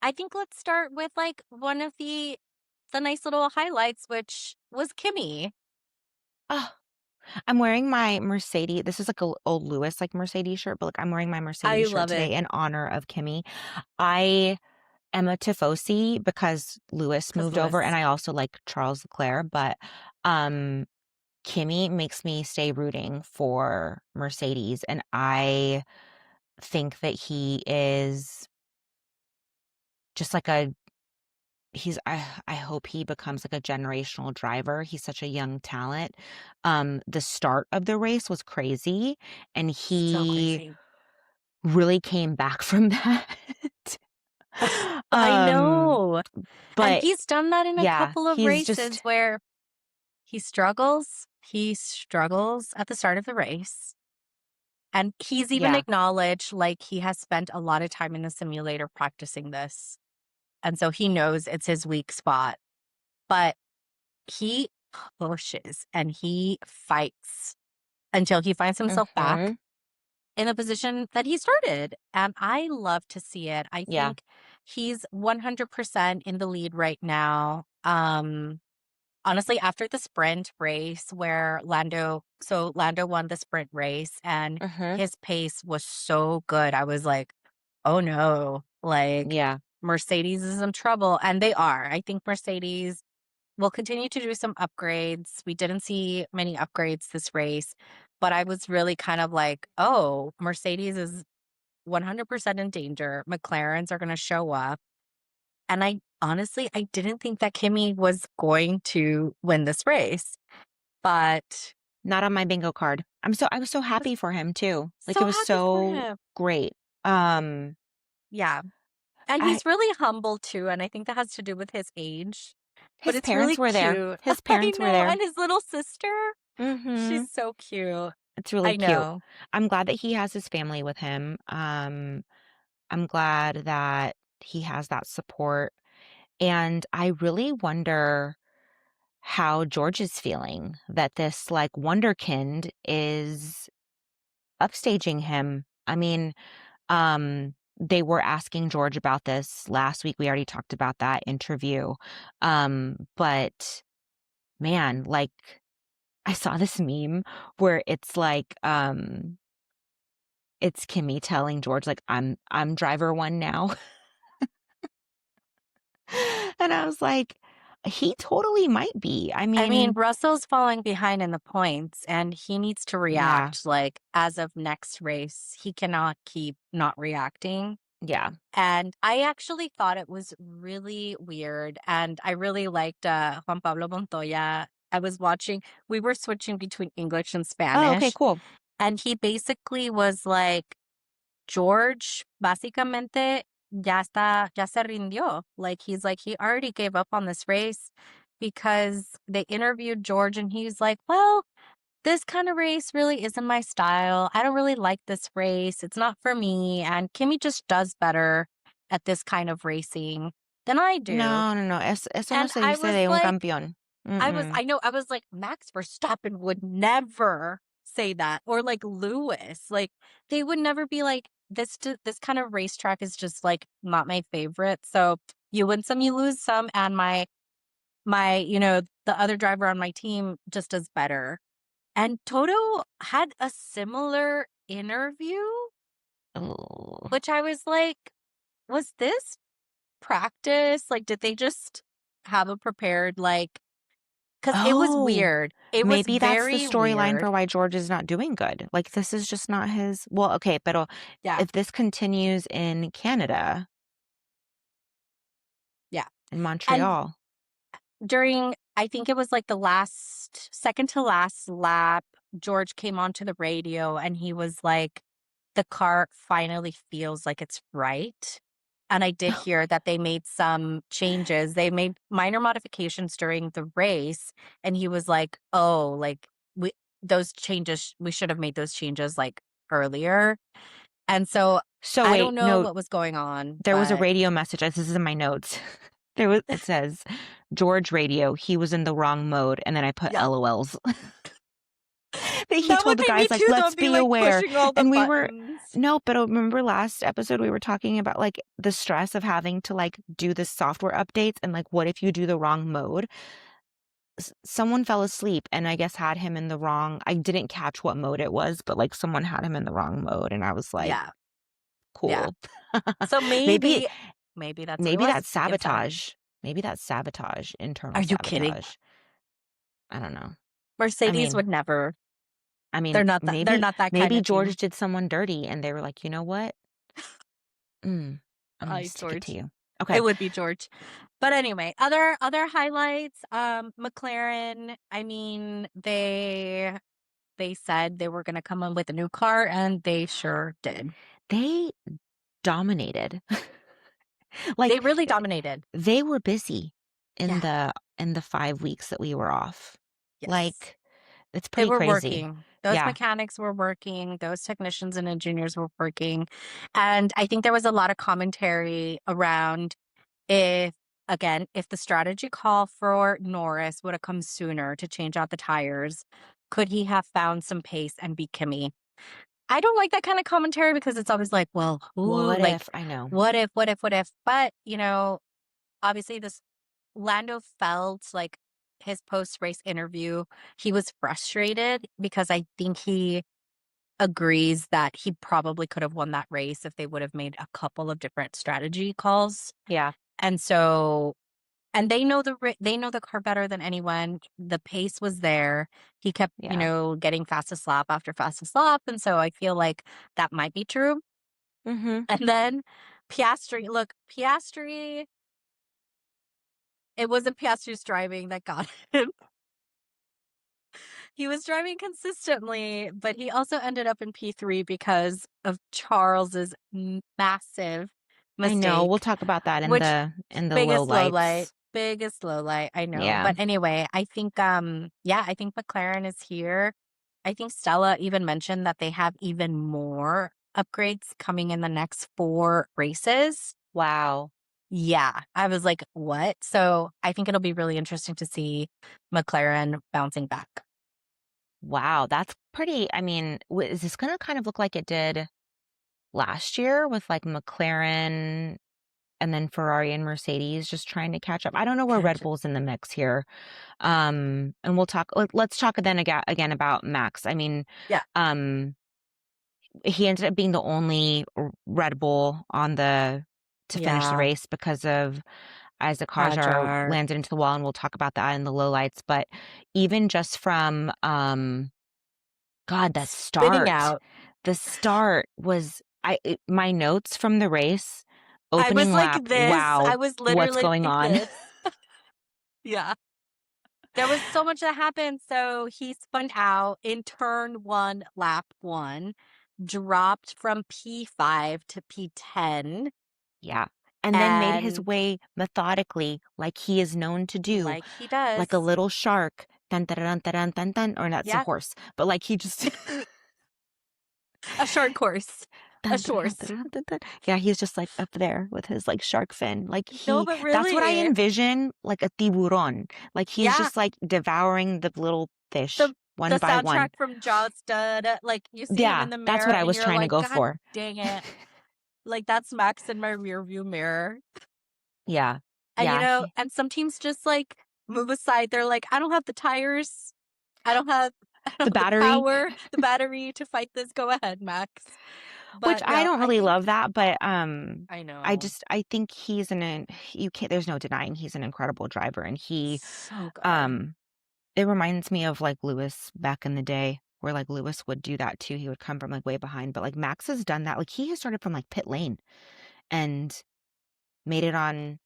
I think let's start with like one of the nice little highlights, which was Kimmy. Oh, I'm wearing my Mercedes. This is like a old Lewis like Mercedes shirt, but like I'm wearing my I Mercedes shirt love it. today in honor of Kimmy. I am a Tifosi because Lewis Because moved over, and Lewis. I also like Charles Leclerc, but um Kimmy makes me stay rooting for Mercedes, and I think that he is just like a he's I hope he becomes like a generational driver. He's such a young talent. The start of the race was crazy, and So he crazy. really came back from that. I Um, know. And but he's done that in a yeah, couple of he's races just where he struggles. He struggles at the start of the race. And he's even yeah. acknowledged like he has spent a lot of time in the simulator practicing this. And so he knows it's his weak spot. But he pushes and he fights until he finds himself back Mhm. in the position that he started. And I love to see it. I Yeah. think he's 100% in the lead right now. Honestly, after the sprint race where Lando won the sprint race and Mhm. his pace was so good. I was like, oh no, like Yeah. Mercedes is in trouble. And they are. I think Mercedes will continue to do some upgrades. We didn't see many upgrades this race, but I was really kind of like, oh, Mercedes is 100% in danger. McLarens are going to show up. And I honestly, I didn't think that Kimmy was going to win this race, but Not on my bingo card. I was so I was happy for him too. Like it so was happy for so him. great. Um, Yeah. And I he's really humble too. And I think that has to do with his age, but his it's parents really were there. cute. His I parents were know. there. And his little sister, Mhm. she's so cute. It's really I cute. know. I'm glad that he has his family with him. I'm glad that he has that support. And I really wonder how George is feeling that this like wonderkind is upstaging him. I mean, they were asking George about this last week. We already talked about that interview. But man, like I saw this meme where it's Kimmy telling George like I'm driver one now. And I was like, he totally might be. I I mean, mean, Russell's falling behind in the points and he needs to yeah, react. Like, as of next race, he cannot keep not reacting. yeah. And I actually thought it was really weird. And I really liked Juan Pablo Montoya. We were switching between English and Oh, okay, Spanish. cool. And he basically was like, George, básicamente, ya se rindió. Like, he's like, he already gave up on this race because they interviewed George and he's like, well, this kind of race really isn't my style. I don't really like this race. It's not for me. And Kimmy just does better at this kind of racing than I do. No, no, no. Eso no And se dice de un campeón. Mm-mm. I was like, Max Verstappen would never say that. Or like Lewis. Like, they would never be like, this kind of racetrack is just like not my favorite. So you win some, you lose some, and my the other driver on my team just does better. And Toto had a similar interview, Oh. which I was like, was this practice? Like, did they just have a prepared, like, because it was Oh, weird. It was maybe that's the very storyline weird. for why George is not doing good. Like, this is just not his. Well, okay, but Yeah. if this continues in Canada, Yeah. in And Montreal, I think it was like the second to last lap, George came onto the radio and he was like, the car finally feels like it's right. And I did hear that they made some changes. They made minor modifications during the race. And he was like, oh, like those changes, we should have made those changes like earlier. And so so I wait, don't know no, what was going on, there was a but radio message. This is in my notes. It says, George radio, he was in the wrong mode. And then I put yeah, LOLs. He that told would the be me guys, like, too, though. let's I'd be be like aware. pushing all the And we were, buttons. no, but remember last episode, we were talking about like the stress of having to like do the software updates and like, what if you do the wrong mode? Someone fell asleep and I guess had him in the wrong. I didn't catch what mode it was, but like someone had him in the wrong mode. And I was like, Yeah, yeah. cool. So maybe, maybe that's what it maybe was. that's Give time. sabotage. Maybe that's sabotage, Are internal you kidding? sabotage. I don't know. I Mercedes mean, would never. I They're mean, not that. They're not that kind maybe of team. George did someone dirty and they were like, you know what? I'm gonna Hi, stick it to George. you. Okay. It would be George. But anyway, other highlights. McLaren. I mean, they said they were going to come in with a new car, and they sure did. They dominated. They Like really dominated. they were busy in Yeah. the 5 weeks that we were off. Yes. Like it's They pretty were crazy. working. Those Yeah. mechanics were working. Those technicians and engineers were working. And I think there was a lot of commentary around if, again, if the strategy call for Norris would have come sooner to change out the tires, could he have found some pace and beat Kimmy? I don't like that kind of commentary because it's always like, well, Well, ooh, what like, if? I know. what if, what if, what if? But, obviously this Lando felt like his post-race interview, he was frustrated because I think he agrees that he probably could have won that race if they would have made a couple of different strategy calls. Yeah. And so, and they know they know the car better than anyone. The pace was there. He kept, Yeah. getting fastest lap after fastest lap, and so I feel like that might be true. Mm-hmm. And then Piastri, look, Piastri, it wasn't Piastri's driving that got him. He was driving consistently, but he also ended up in P3 because of Charles's massive I know. We'll mistake, talk about that which in the low lights. biggest low light, I know. Yeah. But anyway, I think I think McLaren is here. I think Stella even mentioned that they have even more upgrades coming in the next 4 races. Wow. Yeah, I was like, "What?" So, I think it'll be really interesting to see McLaren bouncing back. Wow. That's pretty. I mean, is this going to kind of look like it did last year with like McLaren and then Ferrari and Mercedes just trying to catch up? I don't know where Red Catch it. Bull's in the mix here. And let's talk then again about Max. I mean, Yeah. he ended up being the only Red Bull to finish the Yeah. race because of Isaac Hajar Hajar. landed into the wall, and we'll talk about that in the lowlights. But even just from God, Spinning out. the start was my notes from the race, I was opening like lap, this. wow, I was what's literally going like on? this. Yeah. There was so much that happened. So he spun out in turn 1, lap 1, dropped from P5 to P10, Yeah. And then made his and way methodically, like he is known to do, like he does. like a little shark. Dun, dun, dun, dun, dun, dun, dun, or that's a Yeah. horse, but like he just A short course. dun, A dun, dun, shorts. dun, dun, dun. Yeah, he's just like up there with his like shark fin. Like No, but that's what I really. envision, like a tiburon. Like he's Yeah. just like devouring the little fish. The one The by one. soundtrack from Jaws, da-da, like, you see him Yeah, in the that's mirror what I and was you're trying to like, go "God for. dang it." Like, that's Max in my rearview mirror. Yeah. And, Yeah, he and some teams just, like, move aside. They're like, "I don't have the tires. I don't have I the don't have the battery, power, the battery to fight this. Go ahead, Max." which But I no, don't I really think love that, but, I I know. just I think he's you can't there's no denying he's an incredible driver, and So good. um it reminds me of, like, Lewis back in the day, where, like, Lewis would do that too. He would come from, like, way behind, but, like, Max has done that. Like, he has started from, like, pit lane and made it on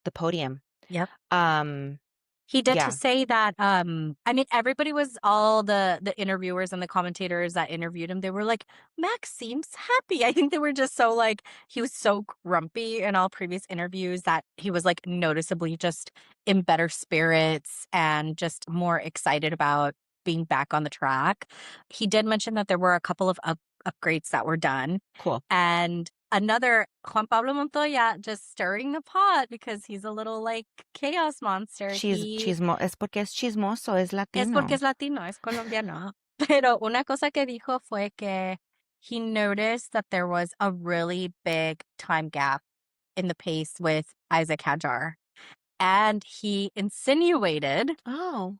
the podium. Yep. Um, He did to yeah, say that, I mean, everybody was all the interviewers and the commentators that interviewed him, they were like, "Max seems happy." I think they were just so, like he was so grumpy in all previous interviews that he was, like, noticeably just in better spirits and just more excited about being back on the track. He did mention that there were a couple of upgrades that were done, cool. and another Juan Pablo Montoya just stirring the pot because he's a little, like, chaos monster. He Es porque es chismoso, es es porque latino. es latino, es colombiano. Pero una cosa que dijo fue que he noticed that there was a really big time gap in the pace with Isaac Hadjar, and he insinuated Oh,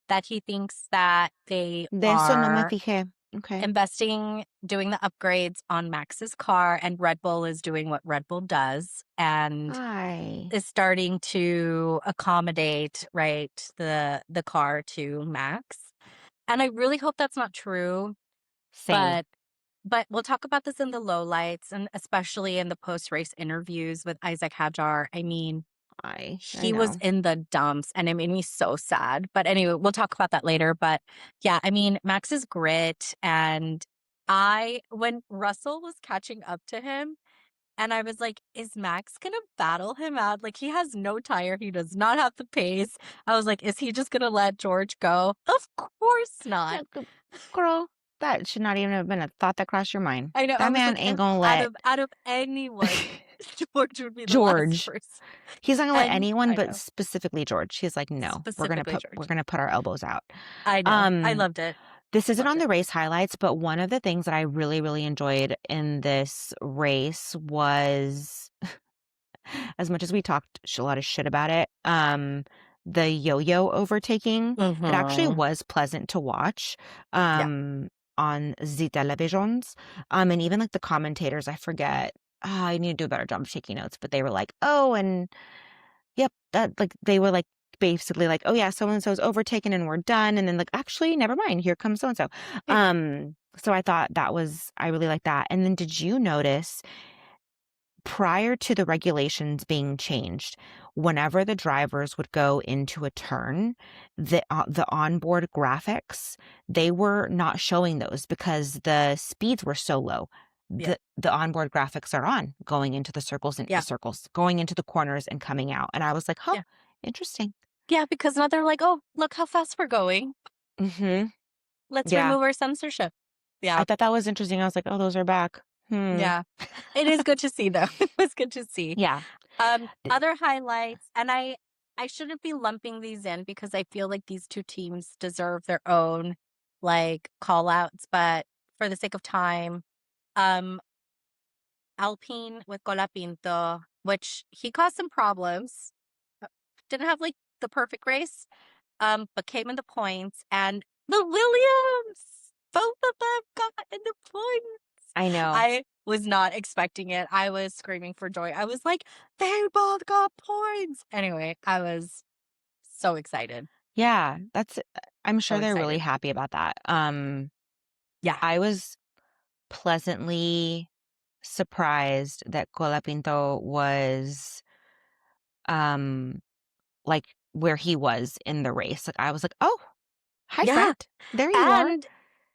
that he thinks that they de eso no me are fijé. Okay. investing, doing the upgrades on Max's car, and Red Bull is doing what Red Bull does and Ay, is starting to accommodate, right, the car to Max. And I really hope that's not true, same. but we'll talk about this in the lowlights and especially in the post-race interviews with Isaac Hadjar. I mean, I he was know. in the dumps and it made me so sad. But anyway, we'll talk about that later. But yeah, I mean, Max's grit and when Russell was catching up to him, and I was like, is Max gonna battle him out? Like, he has no tire. He does not have the pace. I was like, is he just gonna let George go? Of course not. Yeah, girl, that should not even have been a thought that crossed your mind. I know. I That was man like, ain't if gonna out let of anyone, George would be the last George. person. He's not gonna let And anyone, I but know. specifically George. He's like, "No, Specifically we're George. gonna put our elbows out." I know. I Um, loved it. this isn't Loved on it. the race highlights, but one of the things that I really, really enjoyed in this race was, as much as we talked a lot of shit about it, the yo-yo overtaking. It actually Mhm. was pleasant to watch, Yeah. on the televisions. And even like the commentators, I forget. I need to do a better job of taking notes, but they were like, "Oh, and yep, that like they were like basically like, oh yeah, so and so's overtaken and we're done." And then like, actually, never mind, here comes so and so. So I thought I really like that. And then did you notice prior to the regulations being changed, whenever the drivers would go into a turn, the onboard graphics, they were not showing those because the speeds were so low. Yeah. The onboard graphics are on going into the Yeah. circles, going into the corners and coming out. And I was like, huh, Yeah. interesting. Yeah, because now they're like, "Oh, look how fast we're going. Hmm. Let's Yeah. remove our censorship." I Yeah. thought that was interesting. I was like, oh, those are back. Hmm. Yeah. It is good to see, though. It was good to see. Yeah. Other highlights, and I shouldn't be lumping these in because I feel like these two teams deserve their own, like, call outs, but for the sake of time, um, Alpine with Colapinto, which he caused some problems, didn't have, like, the perfect race, but came in the points, and the Williams! Both of them got in the points. I know. I was not expecting it. I was screaming for joy. I was like, "They both got points." Anyway, I was so excited. Yeah, I'm So sure they're really excited. happy about that. Yeah. I was pleasantly surprised that Colapinto was, um, like, where he was in the race. Like, I was like, "Oh, hi, Yeah. friend. There you are." And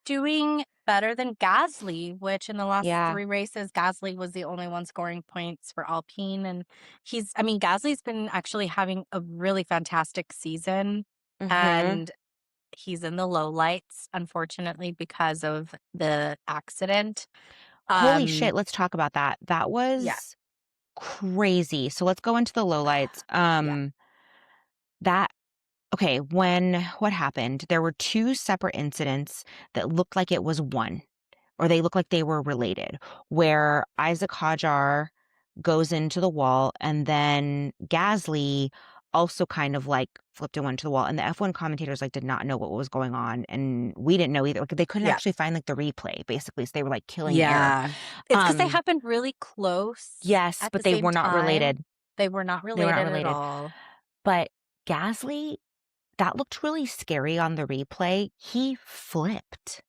doing better than Gasly, which in the last Yeah. 3 races, Gasly was the only one scoring points for Alpine, and I mean, Gasly's been actually having a really fantastic season, Mhm. and he's in the lowlights, unfortunately, because of the accident. Holy Um, shit, let's talk about that. That yeah, was crazy. So let's go into the lowlights. yeah, That okay, what happened? There were 2 separate incidents that looked like it was one, or they look like they were related, where Isaac Hajar goes into the wall and then Gasly also kind of like flipped and went to the wall. And the F1 commentators like did not know what was going on. And we didn't know either. Like they couldn't Yeah. actually find like the replay basically. So they were like killing air. Yeah. It's because they Um, happened really close yes, at but the they same were not time. related. They were not They were not related at related. all. But Gasly, that looked really scary on the replay. He flipped.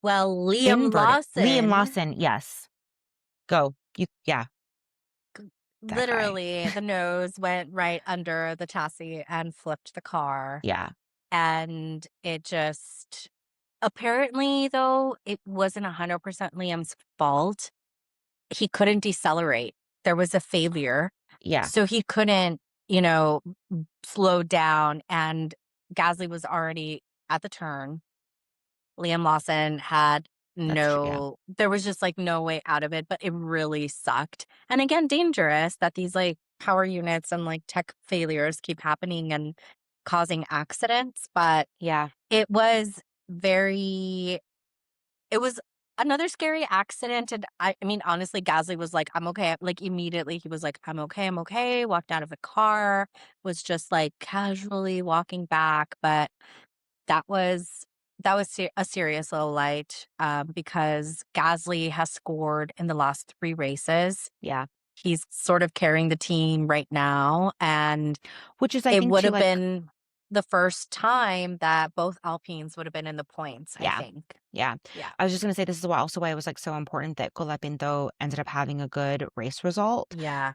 Well, Liam Inverted. Liam Lawson, Lawson, yes. Go. Yeah, that guy. literally, the nose went right under the chassis and flipped the car. Yeah. And it just apparently, though, it wasn't 100% Liam's fault. He couldn't decelerate. There was a failure. Yeah. So he couldn't, slow down. And Gasly was already at the turn. Liam Lawson had That's true. Yeah. there was just like no way out of it, but it really sucked. And again, dangerous that these like power units and like tech failures keep happening and causing accidents. But Yeah. it was very, it was another scary accident. And I mean, honestly, Gasly was like, I'm okay. Like immediately he was like, I'm okay. I'm okay. Walked out of the car, was just like casually walking back. But that was a serious low light, because Gasly has scored in the last 3 races. Yeah. He's sort of carrying the team right now, and Which is, I it think, would too, have like, been the first time that both Alpines would have been in the points, I yeah. think. Yeah. Yeah. I was just gonna say this is why also why it was like so important that Colapinto ended up having a good race result. Yeah.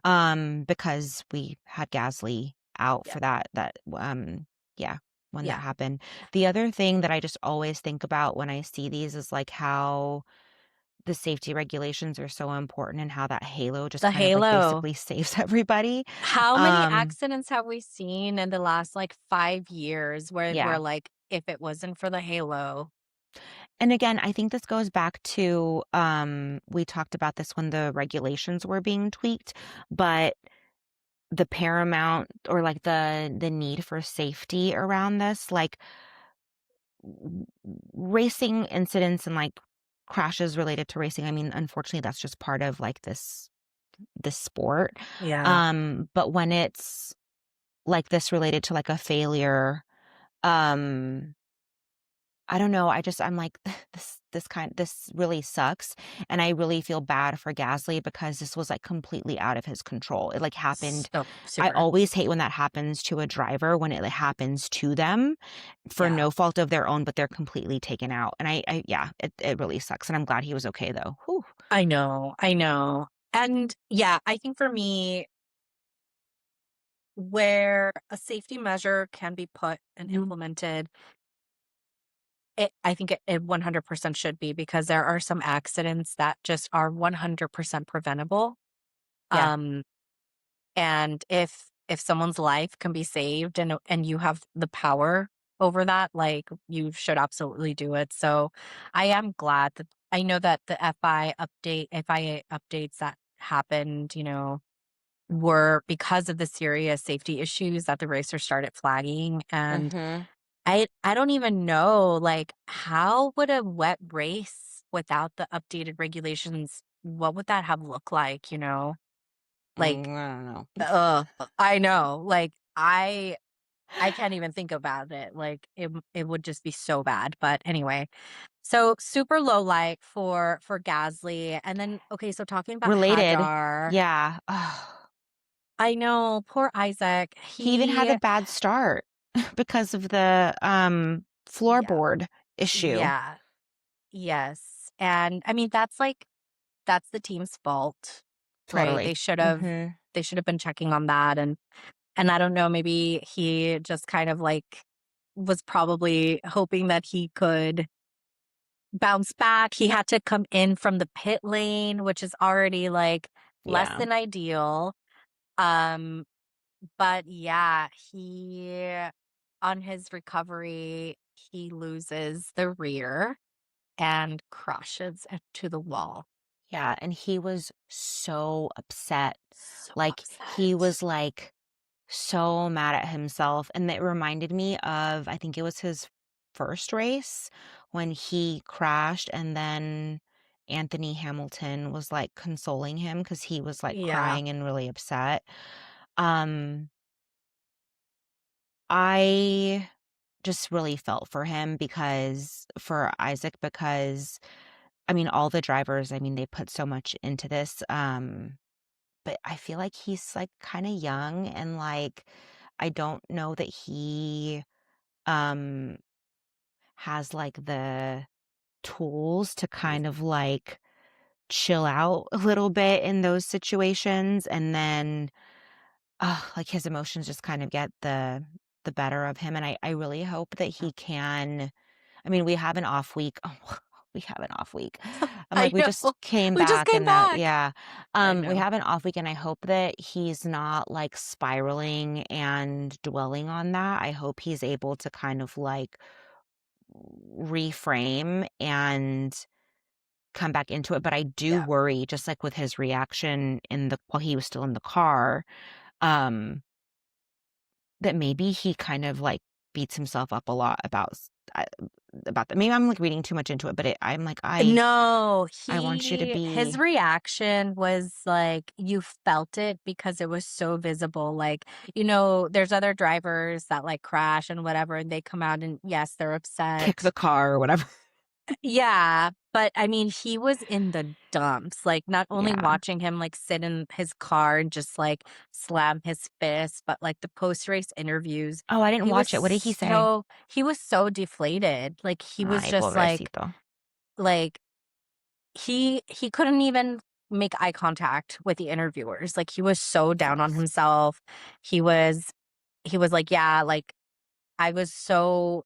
Because we had Gasly out Yeah. for that yeah, when that Yeah. happened. The other thing that I just always think about when I see these is like how the safety regulations are so important and how that halo just The kind of like halo. basically saves everybody. How many Um, accidents have we seen in the last, like, 5 years where yeah. like, if it wasn't for the halo. And again, I think this goes back to we talked about this when the regulations were being tweaked, but the paramount or like the need for safety around this, like racing incidents and like crashes related to racing. I mean, unfortunately, that's just part of like this sport. Yeah. But when it's like this related to like a failure, um I don't know. I'm like, this really sucks. And I really feel bad for Gasly because this was like completely out of his control. It like happened. So I super. always hate when that happens to a driver when it like, happens to them for Yeah. no fault of their own, but they're completely taken out. And yeah, it really sucks. And I'm glad he was okay though. Whew. I know, I know. And yeah, I think for me, where a safety measure can be put and implemented, I think it 100% should be, because there are some accidents that just are 100% preventable. Yeah. Um, and if someone's life can be saved and you have the power over that, like you should absolutely do it. So I am glad that I know that the FIA updates that happened, were because of the serious safety issues that the racer started flagging. And Mm-hmm. I don't even know, like, how would a wet race without the updated regulations, what would that have looked like, Like, I don't know. I know, like, I can't even think about it, like, it would just be so bad. But anyway, so super low light for Gasly. And then, okay, so talking about Related. Hadar, Yeah. Ugh. I know, poor Isaac. He even had a He bad start because of the Yeah. floorboard issue. Yeah. Yes. And I mean, that's the team's fault, right? Totally. Mhm. They should have been checking on that. And I don't know, maybe he just kind of like was probably hoping that he could bounce back. He had to come in from the pit lane, which is already like less Yeah. than ideal. Um, but yeah, he on his recovery, he loses the rear and crashes into the wall. Yeah, and he was so upset. So Like, he upset. was like so mad at himself, and it reminded me of, I think it was his first race when he crashed, and then Anthony Hamilton was, like, consoling him because he was, like, Yeah. crying and really upset. Um, I just really felt for him because for Isaac, because, I mean, all the drivers, I mean, they put so much into this, but I feel like he's, like, kinda young and, like, I don't know that he, um, has, like, the tools to kind of, like, chill out a little bit in those situations, and then, like, his emotions just kind of get the better of him, and I really hope that Yeah. he can. I mean, we have an off week. Oh, we have an off week. I'm I like, we know. just came We just back came and that, back. yeah. I We know. have an off week, and I hope that he's not, like, spiraling and dwelling on that. I hope he's able to kind of, like, reframe and come back into it, but I do Yeah. worry, just like with his reaction in the while he was still in the car, um, that maybe he kind of, like, beats himself up a lot about that. Maybe I'm, like, reading too much into it, but I'm like, No, I want you to his be reaction was like you felt it because it was so visible. Like, there's other drivers that like crash and whatever, and they come out and yes, they're kick upset. the car or whatever. Yeah, but I mean, he was in the dumps. Like, not only Yeah. watching him like sit in his car and just like slam his fist, but like the post-race interviews, Oh, I didn't watch it. What did he say? he was so deflated. Like he was Ay, just pobrecito. like he couldn't even make eye contact with the interviewers. Like he was so down on Yes. himself. He was he was like, "Yeah, like I was so."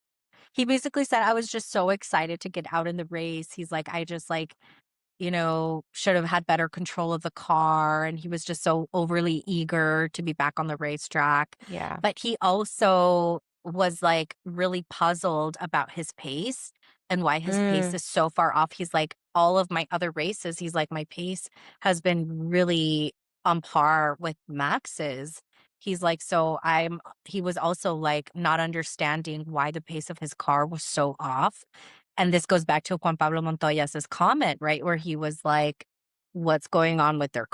He basically said, "I was just so excited to get out in the race." He's like, "I just like, should have had better control of the car." And he was just so overly eager to be back on the racetrack. Yeah. But he also was like really puzzled about his pace and why his pace Mm, is so far off. He's like, all of my other races, he's like, my pace has been really on par with Max's. He's like, he was also like not understanding why the pace of his car was so off. And this goes back to Juan Pablo Montoya's comment, right? Where he was like, what's going on with their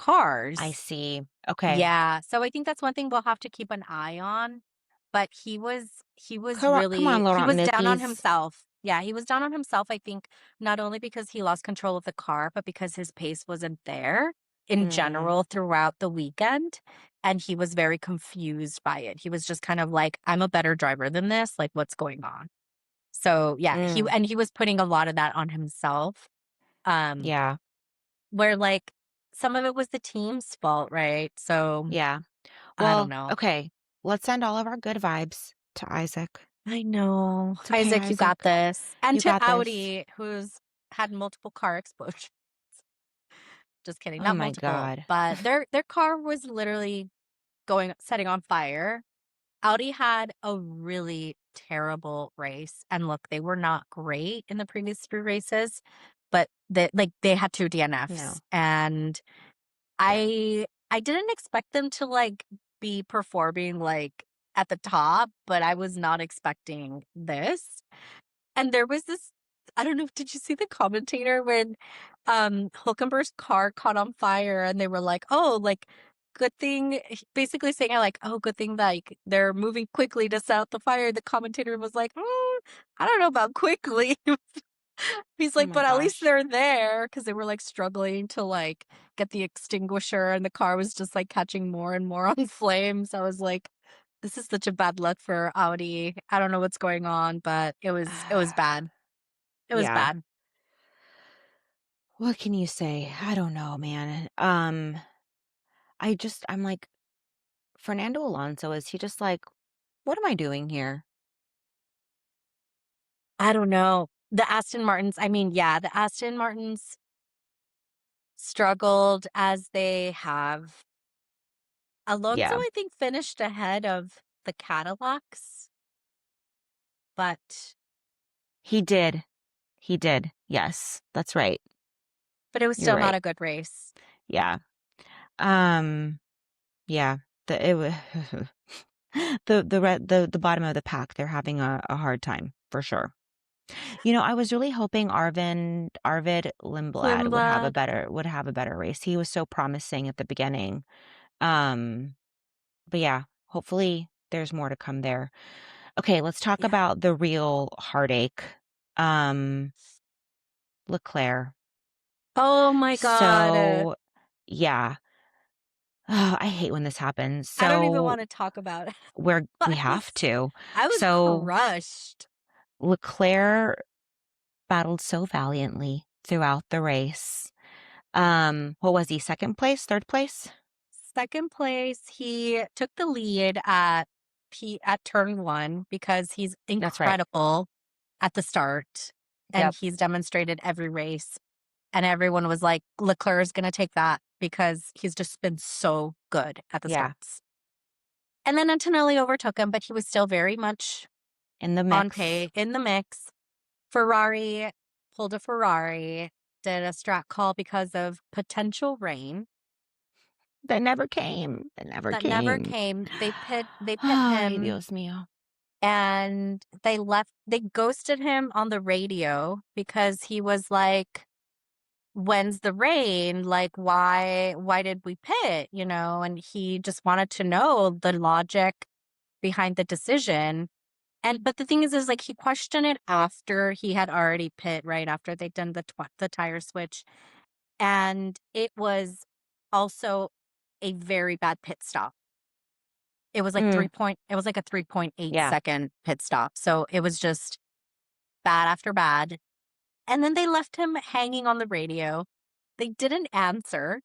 I cars? see. Okay. Yeah. So I think that's one thing we'll have to keep an eye on. But Come on, he Laurent was down on Milkies. himself. Yeah, he was down on himself, I think, not only because he lost control of the car, but because his pace wasn't there in Mm, general throughout the weekend. And he was very confused by it. He was just kind of like, I'm a better driver than this. Like, what's going on? So yeah, mm, he was putting a lot of that on himself. Um, yeah. where like some of it was the team's fault, right? So Yeah. I don't Well, know. okay. Let's send all of our good vibes to Isaac. I know. It's okay, Isaac, you got Isaac. this. And You to got this. Audi, who's had multiple car explosions. Just kidding, Oh not my multiple, God. but their car was literally setting on fire. Audi had a really terrible race. And look, they were not great in the previous 3 races, but they had 2 DNFs. No. And I didn't expect them to like be performing like at the top, but I was not expecting this. And there was this, I don't know, did you see the commentator when Hulkenberg's car caught on fire and they were like, "Oh, like good thing," basically saying like, "Oh, good thing like they're moving quickly to set out the fire." The commentator was like, I don't know about quickly." He's Oh like, my "But at least gosh. they're there because they were like struggling to like get the extinguisher and the car was just like catching more and more on flames." I was like, this is such a bad luck for Audi. I don't know what's going on, but it was bad. It was Yeah. bad. What can you say? I don't know, man. I'm like, Fernando Alonso, is he just like, what am I doing here? I don't know. The Aston Martins, I mean, yeah, the Aston Martins struggled as they have. Alonso, Yeah. I think, finished ahead of the Cadillacs, but He did. He did. Yes. That's right. but it was You're still not right. a good race. Yeah. Um, yeah. The it was The bottom of the pack, they're having a hard time for sure. I was really hoping Arvid Lindblad Lindblad. would have a better race. He was so promising at the beginning. Um, but yeah, hopefully there's more to come there. Okay, let's talk Yeah. about the real heartache. Um, Leclerc. Oh my God. So, yeah. Oh, I hate when this happens. I don't even So, want to talk about it. we I have was to. I was So, crushed. Leclerc battled so valiantly throughout the race. What was he? Second place? Third place? Second place, he took the lead at turn 1 because he's That's right. incredible at the start, and Yep. he's demonstrated every race, and everyone was like, "Leclerc's gonna take that," because he's just been so good at the Yeah. starts. And then Antonelli overtook him, but he was still very much In the on mix. pay in the mix. Ferrari pulled a Ferrari, did a strat call because of potential rain. That never came. That never That never came. came. They pit Ay, him, Dios mío. and they ghosted him on the radio because he was like, "When's the rain? Like, why did we pit?" And he just wanted to know the logic behind the decision. But the thing is like he questioned it after he had already pit, right after they'd done the tire switch, and it was also a very bad pit stop. Mm, It was like a 3.8 yeah. second pit stop. So it was just bad after bad. And then they left him hanging on the radio. They didn't answer.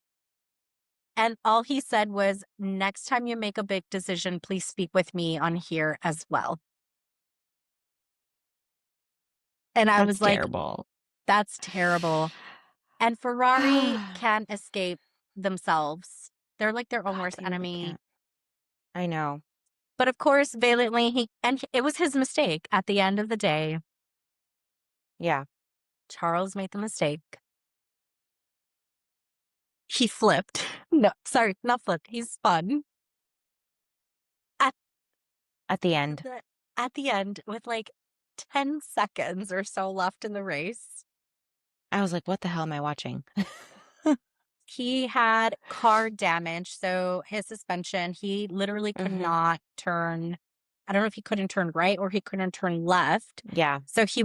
And all he said was, "Next time you make a big decision, please speak with me on here as well." And I That's was like, terrible. that's terrible. And Ferrari can't escape themselves. They're like their own God, worst they really enemy. can't. I know. But of course, valiantly, it was his mistake at the end of the day. Yeah. Charles made the mistake. He flipped. No, sorry, not flipped. He spun at At the end. the at the end with like 10 seconds or so left in the race. I was like, what the hell am I watching? He had car damage, so his suspension, he literally could Hmm. not turn. I don't know if he couldn't turn right or he couldn't turn left. Yeah. So he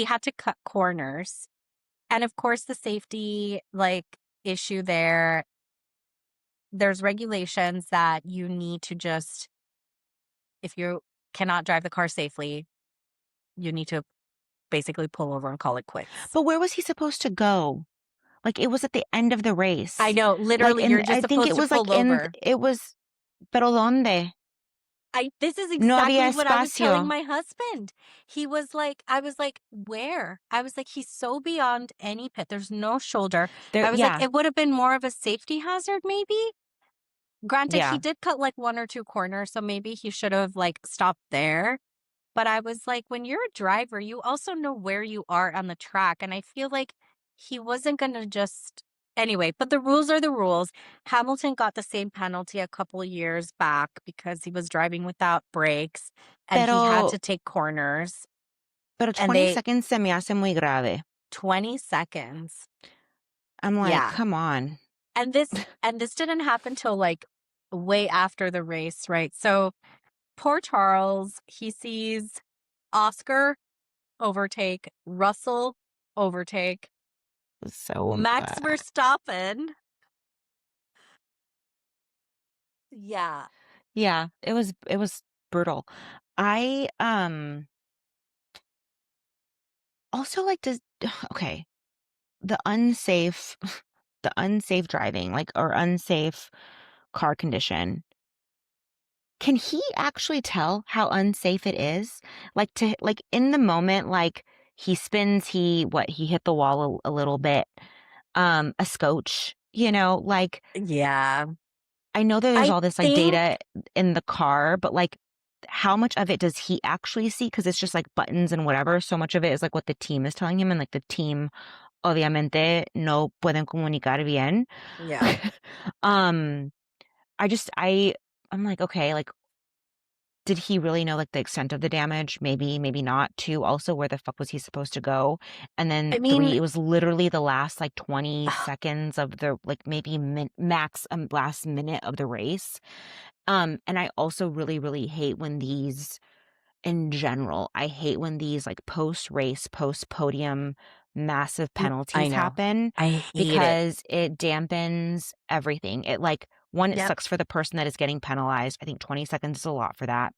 had to cut corners. And of course, the safety issue there's regulations that you need to just, if you cannot drive the car safely, you need to basically pull over and call it quits. But where was he supposed to go? Like, it was at the end of the I race. know, Like, literally, and you're just I think supposed it to was like pull over. pero ¿dónde? This is No había exactly what I was telling espacio. my husband. I was like, "Where?" I was like, "He's so beyond any pit. There's no shoulder." There, I was like, yeah. "It would have been more of a safety hazard, maybe." Granted, he Yeah. did cut like 1 or 2 corners, so maybe he should have stopped there. But I was like, when you're a driver, you also know where you are on the track. And I feel like he wasn't going to just. Anyway, but the rules are the rules. Hamilton got the same penalty a couple of years back because he was driving without brakes and he had Pero, to take corners. pero And 20 seconds se me hace muy grave. 20 seconds. I'm like, Yeah. come on. And this didn't happen till way after the race, right? So poor Charles, he sees Oscar overtake, Russell overtake, So, Max Verstappen. Yeah. yeah, it was brutal. I, also like does okay, the unsafe the unsafe driving, like, or unsafe car condition. Can he actually tell how unsafe it is? Like, in the moment, like, he spins, he hit the wall a little bit, a scotch, like, Yeah. I know that there's I all this, like, think, data in the car, but, like, how much of it does he actually see? Because it's just, like, buttons and whatever. So much of it is, like, what the team is telling him, and, like, the team obviamente no pueden comunicar bien. yeah. Um, I'm like, okay, like, did he really know, like, the extent of the damage? Maybe, maybe not. 2, also, where the fuck was he supposed to go? And then I 3, mean, it was literally the last, like, 20 seconds of the, like, maybe max, last minute of the race. And I also really, really hate when these in general, I hate when these, like, post-race, post-podium massive I penalties know. happen I hate it. because it dampens everything. It, like 1, it Yep. sucks for the person that is getting penalized. I think 20 seconds is a lot for that,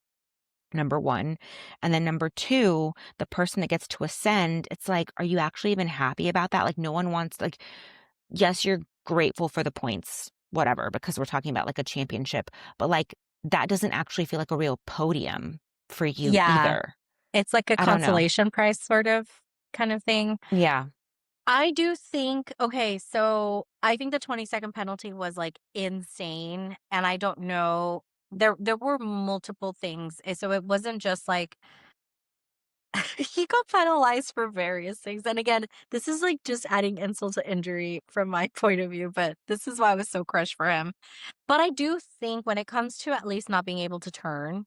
number 1. And then number 2, the person that gets to ascend, it's like, are you actually even happy about that? Like, no one wants, like, yes, you're grateful for the points, whatever, because we're talking about, like, a championship, but, like, that doesn't actually feel like a real podium for you Yeah. either. It's like a I don't know. consolation prize sort of kind of thing. Yeah. I do think okay, so I think the 20-second penalty was, like, insane, and I don't know there were multiple things, so it wasn't just, like he got penalized for various things, and again, this is, like, just adding insult to injury from my point of view, but this is why I was so crushed for him. But I do think when it comes to at least not being able to turn,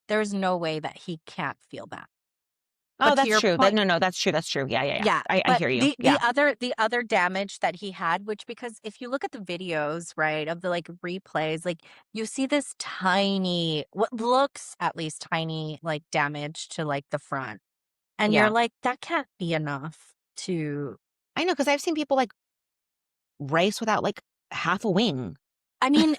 there's no way that he can't feel that. Oh, But to that's your true. point That's true, that's true. Yeah, yeah, yeah. yeah, I but hear you. the Yeah. other damage that he had, which because if you look at the videos, right, of the, like, replays, like, you see this tiny what looks at least tiny, like, damage to, like, the front, and you're Yeah. like, "That can't be enough to." I know, because 'cause I've seen people, like, race without, like, half a wing. I mean,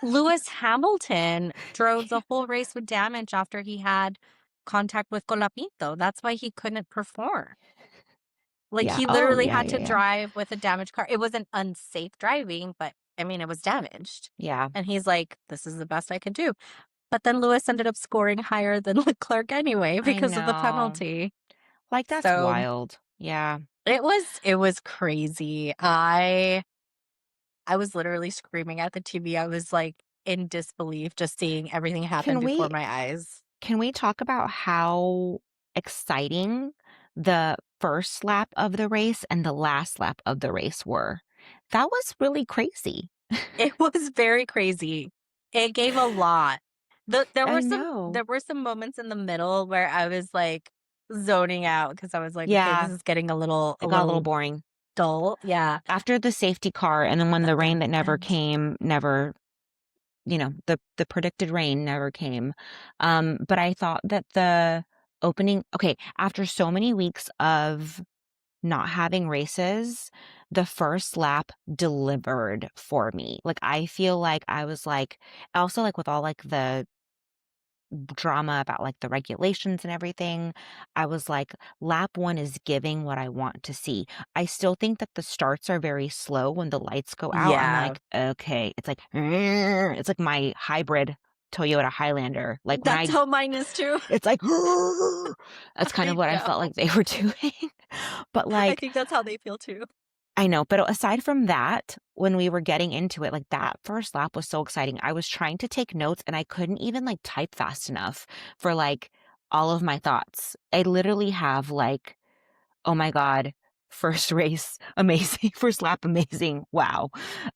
Lewis Hamilton drove the whole race with damage after he had contact with Colapinto, that's why he couldn't perform. Like, Yeah. he Oh, literally yeah, had yeah, to yeah. drive with a damaged car. It wasn't unsafe driving, but, I mean, it was damaged. Yeah. And he's like, "This is the best I could do." But then Lewis ended up scoring higher than Leclerc anyway I because of the know. penalty. Like, that's So, wild. Yeah. it was crazy. I was literally screaming at the TV. I was, like, in disbelief just seeing everything happen Can we before my eyes. can we talk about how exciting the first lap of the race and the last lap of the race were? That was really crazy. It was very crazy. It gave a lot. There I were know. some moments in the middle where I was, like, zoning out because I was like, "Okay, this Yeah, is getting a little it got a little boring. dull." Yeah. After the safety car and then when But the rain then that it never ends. came, never, the predicted rain never came. But I thought that the opening, okay, after so many weeks of not having races, the first lap delivered for me. Like, I feel like I was like, also, like, with all, like, the drama about, like, the regulations and everything, I was like, lap 1 is giving what I want to see. I still think that the starts are very slow when the lights go out. I'm Yeah. like, "Okay." It's like, it's like my hybrid Toyota Highlander. Like, when That's I how mine is too. it's like, that's kind of I what I know. felt like they were doing. But, I like, think that's how they feel too. I know, but aside from that, when we were getting into it, like, that first lap was so exciting. I was trying to take notes and I couldn't even, like, type fast enough for, like, all of my thoughts. I literally have, like, "Oh my god, first race, amazing. First lap, amazing. Wow."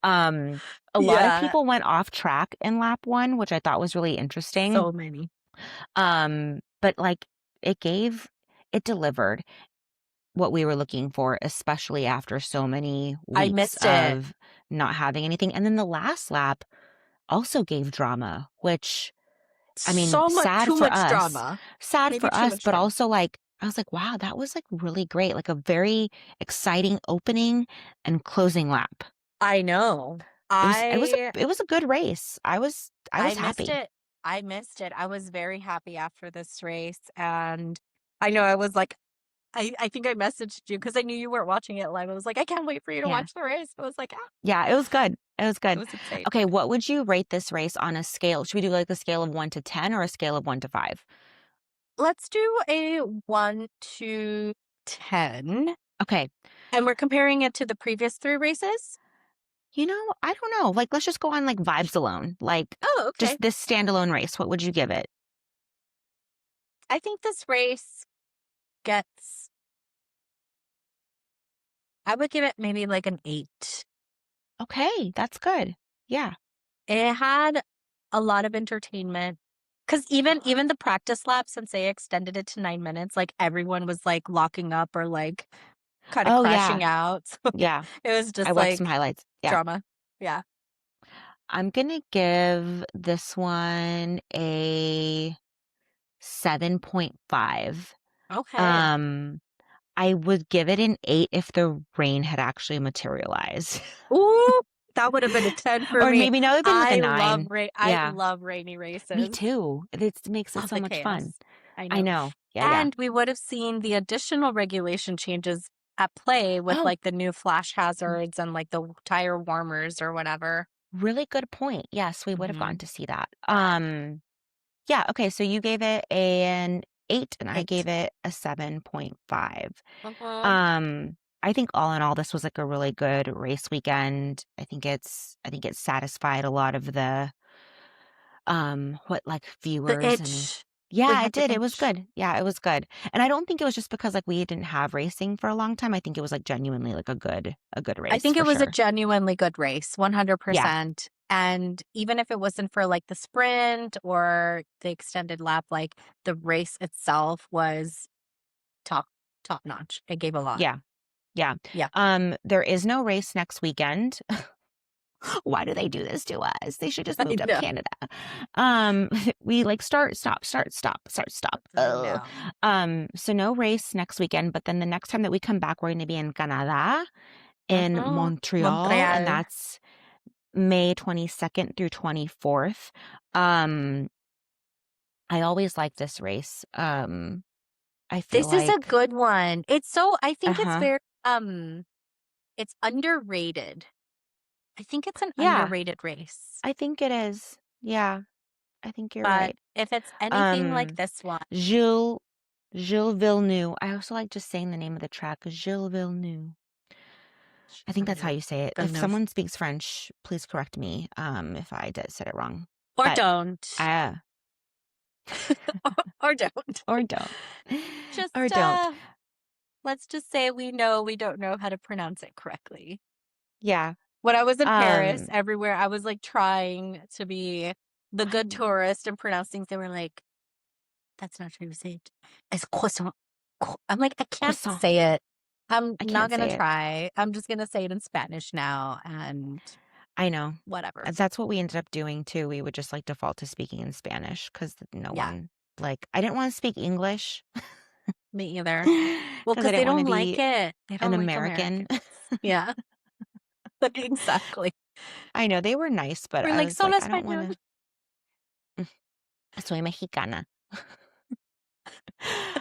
A lot of Yeah. people went off track in lap 1, which I thought was really interesting. So many. But, like, it delivered what we were looking for, especially after so many I weeks missed it. of not having anything. And then the last lap also gave drama, which, I mean, So much too much drama. Maybe sad for too us, much but drama. also, like, I was like, wow, that was, like, really great. Like, a very exciting opening and closing lap. I know. I It was a good race. I I was missed happy. it. I missed it. I was very happy after this race, and I know I was like I think I messaged you because I knew you weren't watching it live. I was like, "I can't wait for you to Yeah. watch the race." I was like, "Ah." Yeah, it was good. It was It good. was insane. Okay, what would you rate this race on a scale? Should we do, like, a scale of 1 to 10 or a scale of 1 to 5? Let's do a 1 to 10, Okay. and we're comparing it to the previous 3 races? I don't know. Like, let's just go on, like, vibes alone. Like, Oh, okay. just this standalone race, what would you give it? I think this race gets I would give it maybe like an 8. Okay, that's good. Yeah. It had a lot of entertainment. 'Cause even the practice lap, since they extended it to 9 minutes, like, everyone was, like, locking up or, like, kinda Oh, yeah. crashing out. So Yeah. it was I just, watched some like, highlights. Yeah. drama. Yeah. I'm gonna give this one a 7.5. Okay. Um, I would give it an 8 if the rain had actually materialized. Ooh, that would have been a 10 for Or me. maybe now it'd been like a 9. I Yeah. love rainy Me races. too. It makes it Love so the much fun. chaos. I I know. know. Yeah, yeah. And we would have seen the additional regulation changes at play with, Oh, like, the new flash hazards and, like, the tire warmers or whatever. really good point. Yes, we would have gotten Mhm. to see that. Yeah, okay, so you gave it an 8 and I 8. gave it a 7.5. Mhm. Um, I think all in all, this was like a really good race weekend. I think it satisfied a lot of the what like The viewers and itch. We yeah, it had the did. It was itch. good. Yeah, it was good. And I don't think it was just because like we didn't have racing for a long time. I think it was like genuinely like a good I race think for it was a sure. genuinely good race, Yeah. 100%. And even if it wasn't for, like, the sprint or the extended lap, like, the race itself was top top notch. It gave a lot. Yeah. Yeah. Yeah. There is no race next weekend. Why do they do this to us? They should just I moved up know. Canada. We like start, stop, start, stop, start, stop. I Ugh. know. So no race next weekend, but then the next time that we come back, we're going to be in Canada, in Mhm. Montreal, and Montreal. that's May 22nd through 24th. Um, I always like this race. I feel This is a like, good one. I think it's uh-huh. very, it's underrated. I think it's an Yeah, underrated race. I think it is. Yeah, I think you're But right. if it's anything like Um, this one, Gilles Gilles Villeneuve. I also like just saying the name of the track, Gilles Villeneuve. I think that's how Villeneuve, you say it. If Villeneuve. someone speaks French, please correct me, if I did said it wrong. Or But, don't. uh Or don't. or don't. Or Just, don't. let's just say we know we don't know how to pronounce it correctly. Yeah. When I was in Paris, Um, everywhere, I was, like, trying to be the I good know. tourist and pronounce things. They were like, "That's not how you say it. It's croissant." I'm like, "I can't Croissant. say it. I'm I not can't gonna say it. try. I'm just gonna say it in Spanish now and I know. whatever." That's what we ended up doing too. We would just, like, default to speaking in Spanish because no Yeah, one like, I didn't wanna speak English me either. Well, because I because they didn't wanna don't like be it. They an don't like American. Americans. Yeah, exactly. I know, they were nice, but We're I like, was "Son like, I don't español." wanna soy mexicana.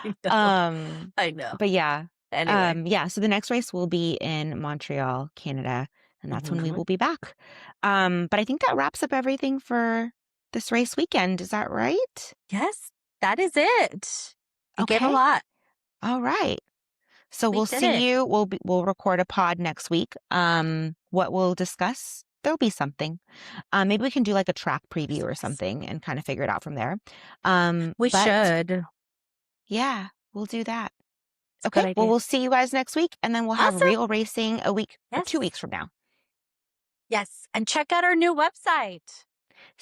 I know. Um, I know. but yeah. Anyway. Yeah, so the next race will be in Montreal, Canada, and that's when we Mhm. will be back. But I think that wraps up everything for this race weekend. Is that right? Yes, that is it. We gave a Okay. lot. All right. So We we'll did see it. you. We'll record a pod next week. What we'll discuss, there'll be something. Maybe we can do like a track preview or Yes. something and kind of figure it out from there. We But should. yeah, we'll do that. It's a good Okay, well, idea. we'll see you guys next week, and then we'll have Awesome. real racing a week or 2 Yes. weeks from now. Yes. And check out our new website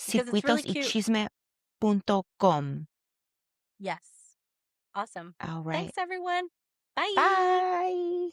because it's really cute. circuitosychisme.com. Yes. Awesome. All right. Thanks, everyone. Bye. Bye.